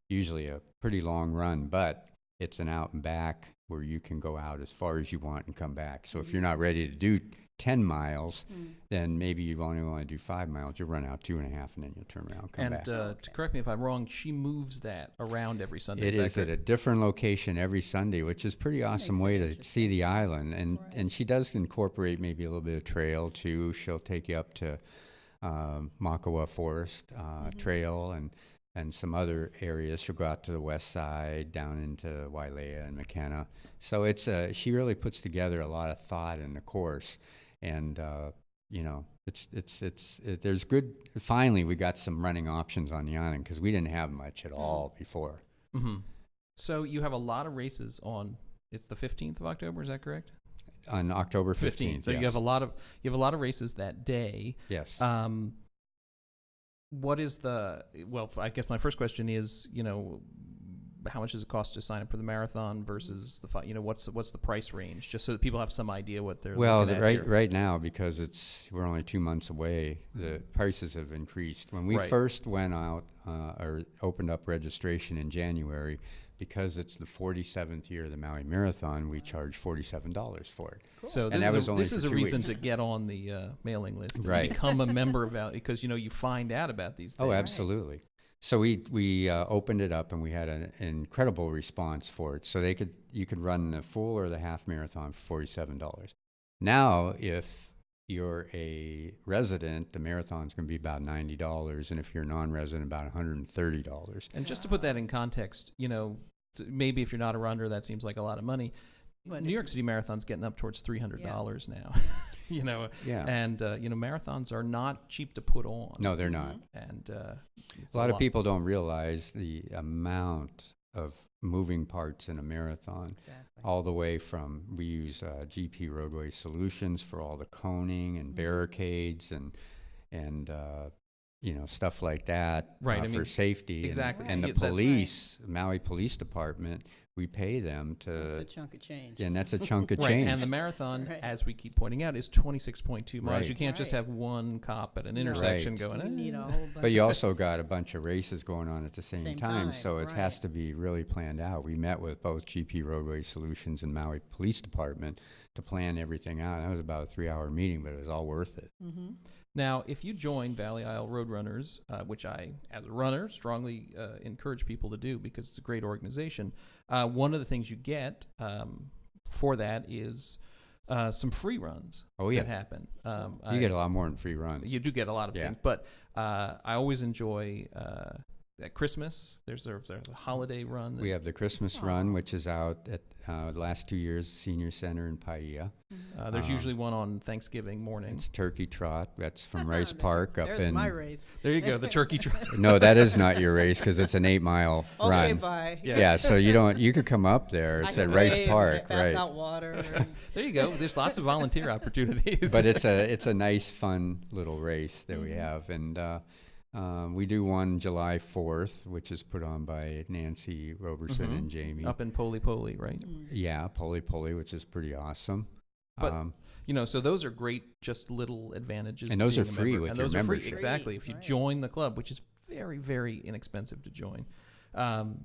usually a pretty long run, but it's an out and back where you can go out as far as you want and come back. So if you're not ready to do 10 miles, then maybe you only want to do 5 miles. You'll run out 2.5, and then you'll turn around and come And back. to correct me if I'm wrong, she moves that around every Sunday. It that is at correct? a different location every Sunday, which is pretty awesome makes way it to interesting. see the island. And Right. and she does incorporate maybe a little bit of trail too. She'll take you up to Makawa Forest Trail and some other areas. She'll go out to the west side, down into Wailea and McKenna. So it's she really puts together a lot of thought in the course. And there's good. Finally, we got some running options on the island because we didn't have much at all before. Mm-hmm. So you have a lot of races on. It's the 15th of October. Is that correct? On October 15th. So yes. you have a lot of races that day. Yes. What is I guess my first question is, how much does it cost to sign up for the marathon versus the what's the price range, just so that people have some idea what they're looking at here. Right now, because we're only 2 months away, the prices have increased. When we first went out or opened up registration in January, because it's the 47th year of the Maui Marathon, we charge $47 for it. Cool. So And that was only this for is a 2 reason weeks. to get on the mailing list and Right. become a member of Valley, because you find out about these things. Oh, absolutely. So we opened it up, and we had an incredible response for it. So you could run the full or the half marathon for $47. Now, if you're a resident, the marathon's going to be about $90, and if you're a non-resident, about $130. And just to put that in context, maybe if you're not a runner, that seems like a lot of money. New York City Marathon's getting up towards $300 now. Yeah. And marathons are not cheap to put on. No, they're not. And it's A lot of people don't realize the amount of moving parts in a marathon. Exactly. All the way from, we use GP Roadway Solutions for all the coning and barricades and stuff like that, Right, for safety. exactly. And So the that- police, Maui Police Department, we pay them That's a to, chunk of change. and that's a chunk of Right, change. and the marathon, Right. as we keep pointing out, is 26.2 miles. Right. You can't just Right. have one cop at an No. intersection Right. going, You need a whole bunch. But you also got a bunch of races going on at the same Same time, time, so it has right. to be really planned out. We met with both GP Roadway Solutions and Maui Police Department to plan everything out. That was about a 3-hour meeting, but it was all worth it. Mm-hmm. Now, if you join Valley Isle Roadrunners, which I, as a runner, strongly encourage people to do because it's a great organization, one of the things you get for that is some free runs that happen. You get a lot more than free runs. You do get a lot of things, but I always enjoy at Christmas. There's a holiday run. We have the Christmas run, which is out at the last 2 years, Senior Center in Paia. There's usually one on Thanksgiving morning. It's Turkey Trot. That's from Rice Park up There's in. my race. There you go, the turkey trot. No, that is not your race because it's an 8-mile Okay, run. bye. Yeah. Yeah, so you could come up there. It's I at can Rice wave, Park, pass right? out water. There you go. There's lots of volunteer opportunities. But it's a nice, fun little race that we have, and we do one July 4th, which is put on by Nancy Roberson and Jamie. up in Poli Poli, right? Yeah, Poli Poli, which is pretty awesome. But so those are great, just little advantages. And to those being are a free member. with and your those are free, membership. exactly. If you Right. join the club, which is very, very inexpensive to join,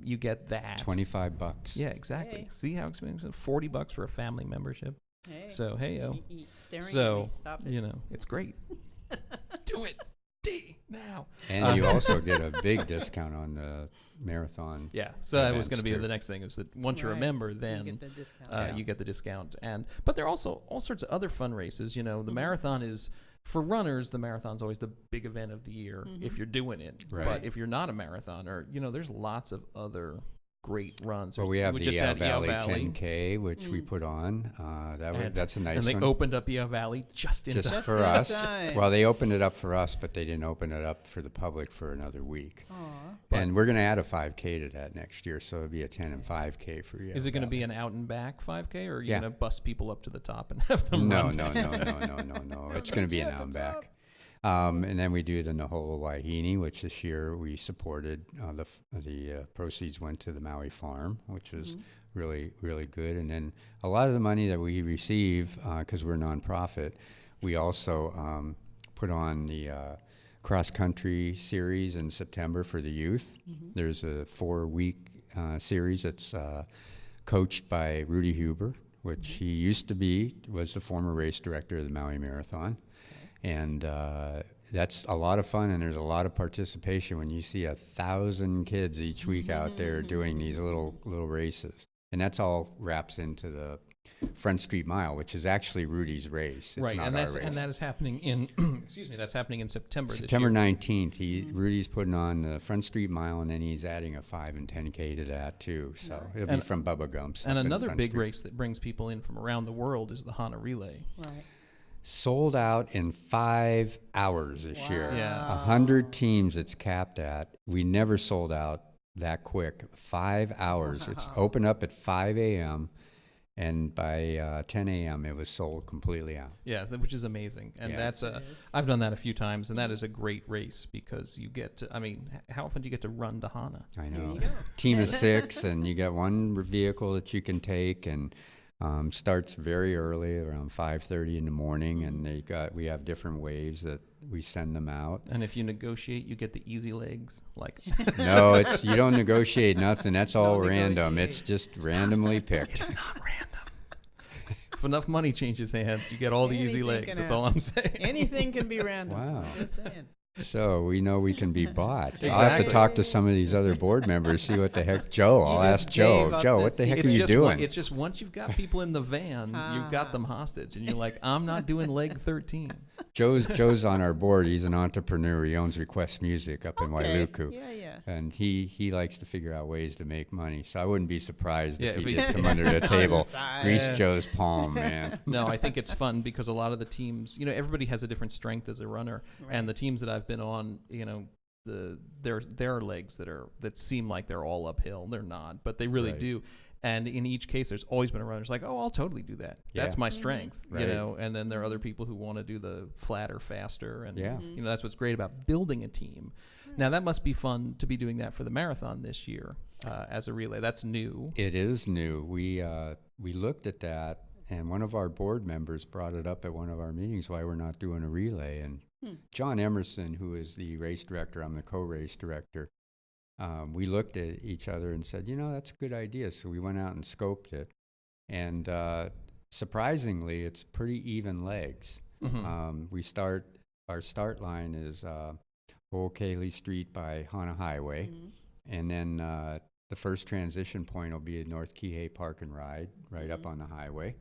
you get that. $25. Yeah, exactly. Hey. See how expensive? $40 for a family membership. Hey, So hey-o. he's staring at So me. Stop it. it's great. Do it, D now. And you also get a big discount on the marathon. Yeah, so that was events going to be too. the next thing, is that once you're a Right. member, You then get the discount. Yeah. you get the discount. But there are also all sorts of other fun races. The marathon is, for runners, the marathon's always the big event of the year if you're doing it. Right. But if you're not a marathoner, there's lots of other great runs. Well, we have the just Eel had Eel Valley Valley. 10K, which we put on. That's a nice And they one. opened up Eel Valley just in Just time. for in us. time. Well, they opened it up for us, but they didn't open it up for the public for another week. Aw. And we're going to add a 5K to that next year, so it'll be a 10 and 5K for you. Is it going to be an out and back 5K, or are you Yeah. going to bust people up to the top and have them No, run? no. It's going to be an out and back. And then we do the Nahola Wahine, which this year we supported. The proceeds went to the Maui Farm, which was really, really good. And then a lot of the money that we receive, because we're a nonprofit, we also put on the cross-country series in September for the youth. There's a 4-week series that's coached by Rudy Huber, which he was the former race director of the Maui Marathon. And that's a lot of fun, and there's a lot of participation when you see 1,000 kids each week out there doing these little races. And that's all wraps into the Front Street Mile, which is actually Rudy's race. It's Right, not and our that's race. and that is happening in that's happening in September. September this year. 19th, Rudy's putting on the Front Street Mile, and then he's adding a 5 and 10K to that too. So it'll be from Bubba Gump's. And up in another Front big Street. race that brings people in from around the world is the Hana Relay. Right. sold out in 5 hours this year. Yeah. 100 teams it's capped at. We never sold out that quick. 5 hours. It's opened up at 5 a.m. and by 10 a.m. it was sold completely out. Yeah, which is amazing. And Yeah. that's I've done that a few times, and that is a great race because you get to, I mean, how often do you get to run to Hana? I know. you go. Team of 6, and you got one vehicle that you can take, and starts very early, around 5:30 in the morning, and we have different waves that we send them out. And if you negotiate, you get the easy legs. Like, No, you don't negotiate nothing. That's all random. negotiate. It's just randomly picked. it's not random. If enough money changes hands, you get all the easy Anything legs. can That's all I'm saying. Anything can be random. Wow. Just saying. So we know we can be bought. I'll have to Exactly. talk to some of these other board members, see what the heck. Joe, I'll just ask Joe. gave up Joe, the what the heck secret. are you doing? It's just once you've got people in the van, you've got them hostage, and you're like, I'm not doing leg 13. Joe's on our board. He's an entrepreneur. He owns Request Music up in Okay. Wailuku. Yeah, yeah. And he likes to figure out ways to make money. So I wouldn't be surprised Yeah, if if he he's- just come under the table, side. grease Yeah. Joe's palm, man. No, I think it's fun because a lot of the teams, everybody has a different strength as a runner, and the teams that I've been on, there are legs that seem like they're all uphill. They're not, but they really Right. do. And in each case, there's always been a runner who's like, oh, I'll totally do that. Yeah. That's my strength, Right. And then there are other people who want to do the flatter, faster, and Yeah. that's what's great about building a team. Now that must be fun to be doing that for the marathon this year as a relay. That's new. It is new. We looked at that, and one of our board members brought it up at one of our meetings why we're not doing a relay. And John Emerson, who is the race director, I'm the co-race director, we looked at each other and said, that's a good idea. So we went out and scoped it. And surprisingly, it's pretty even legs. Mhm. Our start line is Old Cayley Street by Hana Highway. And then the first transition point will be at North Kihei Park and Ride, right up on the highway.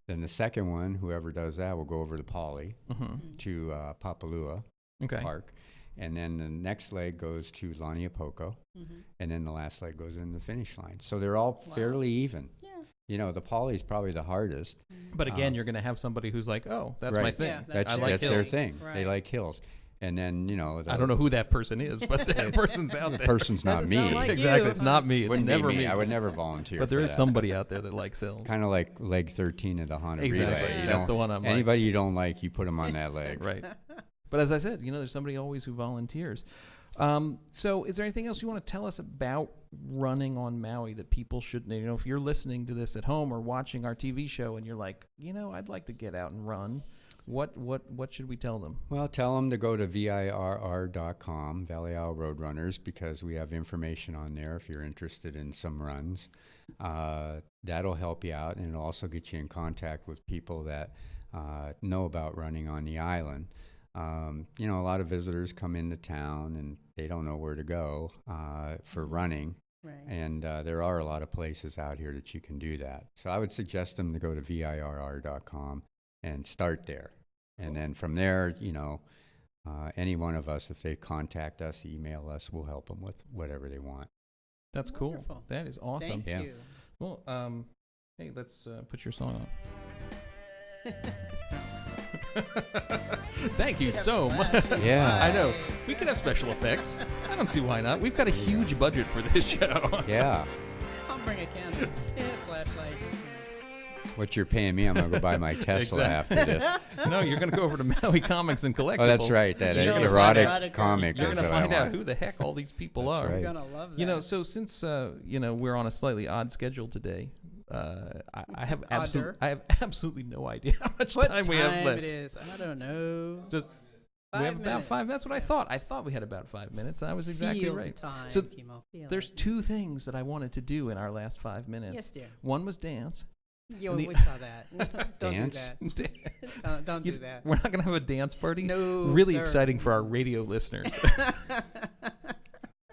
Then the second one, whoever does that, will go over to Poly to Papalua Okay. Park. And then the next leg goes to Laniapoko. And then the last leg goes in the finish line. So they're all fairly even. Yeah. The Poly's probably the hardest. But again, you're going to have somebody who's like, oh, that's my Right. thing. Yeah, That's, I like that's their hills. thing. They Right. like hills. And then, I don't know who that person is, but that person's out the there. person's not Doesn't me. sound like Exactly. you, It's huh? not me. It's Wouldn't never be me. me. I would never volunteer. But there for is that. somebody out there that likes hills. Kind of like leg 13 of the Honda Exactly. Relay. You That's don't- the one I'm like. Anybody you don't like, you put them on that leg. Right. But as I said, there's somebody always who volunteers. So is there anything else you want to tell us about running on Maui that people should know? If you're listening to this at home or watching our TV show and you're like, I'd like to get out and run, what should we tell them? Well, tell them to go to VIRR.com, Valley Isle Roadrunners, because we have information on there if you're interested in some runs. That'll help you out, and it'll also get you in contact with people that know about running on the island. A lot of visitors come into town and they don't know where to go for running. Right. And there are a lot of places out here that you can do that. So I would suggest them to go to VIRR.com and start there. And then from there, any one of us, if they contact us, email us, we'll help them with whatever they want. That's cool. Wonderful. That is awesome. Thank Yeah. you. Well, hey, let's put your song on. Thank you so much. Yeah. I know. We could have special effects. I don't see why not. We've got a huge budget for this show. Yeah. I'll bring a candle. Yeah, flashlight. What you're paying me, I'm going to go buy my Tesla after this. No, you're going to go over to Maui Comics and Collectibles. Oh, that's right. That You're gonna erotic find out- comic You're is going to what I find out want. who the heck all these people That's are. right. You're gonna love that. So since we're on a slightly odd schedule today, I have absolutely no idea how much what time we have left. it is? I don't know. Just 5 we have about minutes. 5. That's what I thought. I thought we had about 5 minutes. And I was exactly Feel the right. time, So Kimo, feel There's it. 2 things that I wanted to do in our last 5 minutes. Yes, dear. One was dance. Yo, and the- we saw that. Don't Dance? do that. Don't do that. We're not going to have a dance party. No, Really sir. exciting for our radio listeners.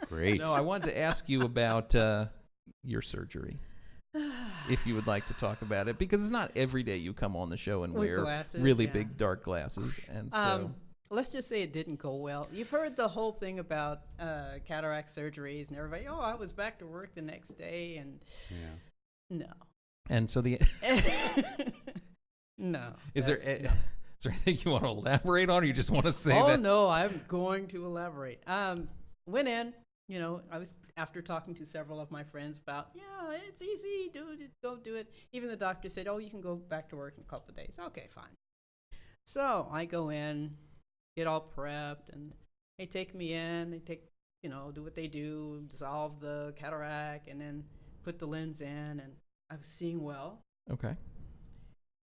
Great. No, I wanted to ask you about your surgery. If you would like to talk about it, because it's not every day you come on the show and With wear glasses, really yeah. big dark glasses, and so Let's just say it didn't go well. You've heard the whole thing about cataract surgeries and everybody. Oh, I was back to work the next day, and Yeah. no, and so the no. is there Is there anything you want to elaborate on, or you just want to say Oh that? no, I'm going to elaborate. Went in, you know, I was after talking to several of my friends about, yeah, it's easy, go do it. Even the doctor said, oh, you can go back to work in a couple of days. Okay, fine. So I go in, get all prepped, and they take me in. They take, you know, do what they do, dissolve the cataract, and then put the lens in, and I was seeing well. Okay.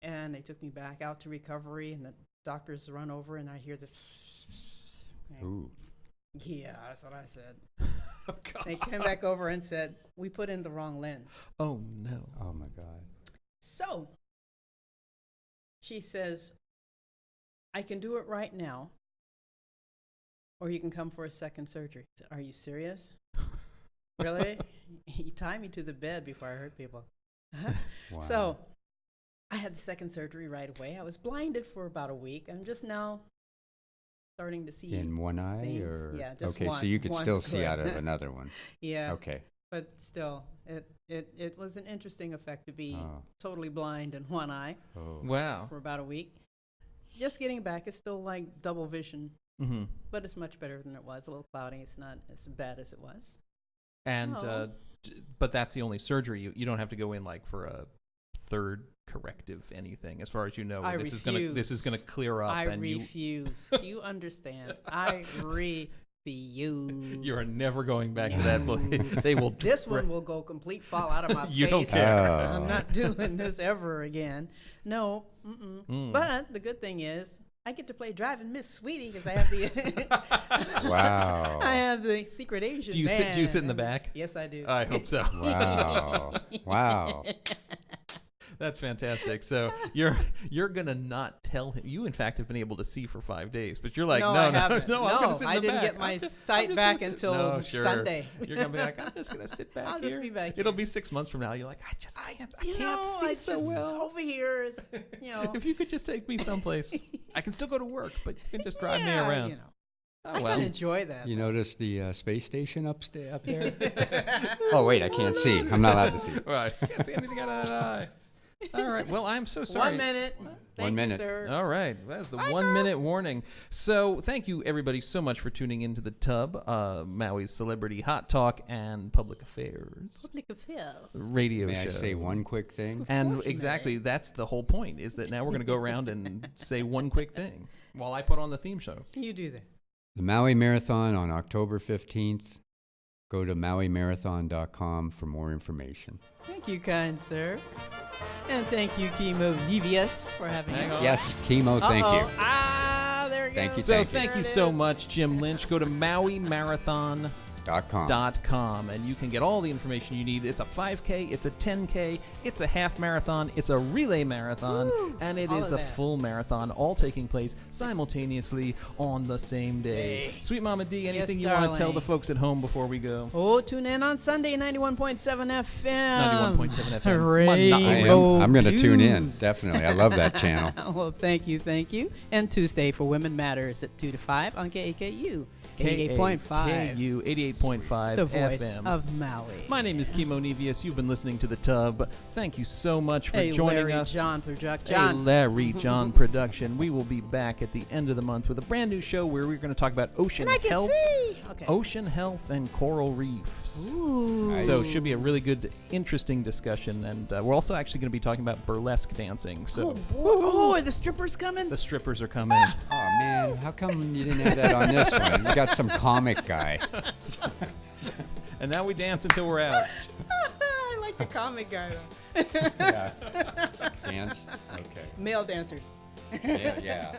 And they took me back out to recovery, and the doctors run over, and I hear this. Ooh. Yeah, that's what I said. Oh, God. They came back over and said, we put in the wrong lens. Oh, no. Oh my God. So she says, I can do it right now, or you can come for a second surgery. I said, are you serious? Really? You tied me to the bed before I hurt people. Wow. So I had the second surgery right away. I was blinded for about a week. I'm just now starting to see. In one eye, things. or Yeah, just okay, so one. you could One's still see good. out of another one. Yeah, Okay. but still, it was an interesting effect to be Oh. totally blind in one eye Oh. Wow. for about a week. Just getting back is still like double vision, Mm-hmm. but it's much better than it was. A little cloudy. It's not as bad as it was. And, So- but that's the only surgery. You don't have to go in like for a third corrective anything, as far as you know. I This is gonna refuse. clear up, I and refuse. Do you understand? I refuse. you're never going back to that place. They will. This one will go complete fall out of my You don't face. care. Oh. I'm not doing this ever again. No. Mm. But the good thing is I get to play Driving Miss Sweetie because I have the Wow. I have the secret Asian Do you man. sit in the back? Yes, I do. I hope so. Wow. Wow. That's fantastic. So you're gonna not tell him. You in fact have been able to see for 5 days, but you're like, No, no, I no, haven't. no. I'm gonna sit in I the didn't back. get my I'm sight just back gonna until No, sure. Sunday. You're gonna be like, I'm just gonna sit back I'll here. just be back It'll here. be 6 months from now. You're like, I You can't know, see I so just- well. Over here is, you know. If you could just take me someplace, I can still go to work, but you can just drive me yeah, around. You know, Oh I well. can enjoy that. You notice the space station up there? Oh, wait, I can't see. I'm not allowed to see. Right. Can't see anything out of that eye. All right. Well, I'm so sorry. 1 minute. Thank 1 minute. You, sir. All right, that's the 1 minute warning. So, thank you everybody so much for tuning into the Tub, Maui's Celebrity Hot Talk and Public Affairs Public affairs. radio May show. I say one quick thing? And course you exactly, may. that's the whole point. Is that now we're going to go around and say one quick thing while I put on the theme show. You do that. The Maui Marathon on October 15th. Go to MauiMarathon.com for more information. Thank you, kind sir. And thank you, Chemo Evius, for having Hang us. on. Yes, Chemo, thank Uh-oh. you. Ah, there it Thank you, goes. So, Thank thank you There it so is. much, Jim Lynch. Go to MauiMarathon.com. And you can get all the information you need. It's a 5K, it's a 10K, it's a half marathon, it's a relay marathon, Woo! and it All is of a that. full marathon, all taking place simultaneously on the same day. Sweet Mama D, anything you want to tell darling. the folks at home before we go? Oh, tune in on Sunday, 91.7 FM. 91.7 FM. I'm going to tune in, Blues. definitely. I love that channel. Well, thank you. And Tuesday for Women Matters at 2 to 5 on KAKU 88.5, KAKU 88.5 the voice FM. of Maui. My name is Chemo Nevius. You've been listening to The Tub. Thank you so much for Hey, joining Larry us. John Project. A John. Larry John production. We will be back at the end of the month with a brand new show where we're going to talk about ocean And I can health, see. Okay. ocean health and coral reefs. Ooh. Nice. So it should be a really good, interesting discussion. And we're also actually going to be talking about burlesque dancing. So Oh, are the strippers coming? the strippers are coming. Oh, man, how come you didn't have that on this one? We got some comic guy. And now we dance until we're out. I like the comic guy, though. Yeah. Dance? Okay. Male dancers. Yeah, yeah.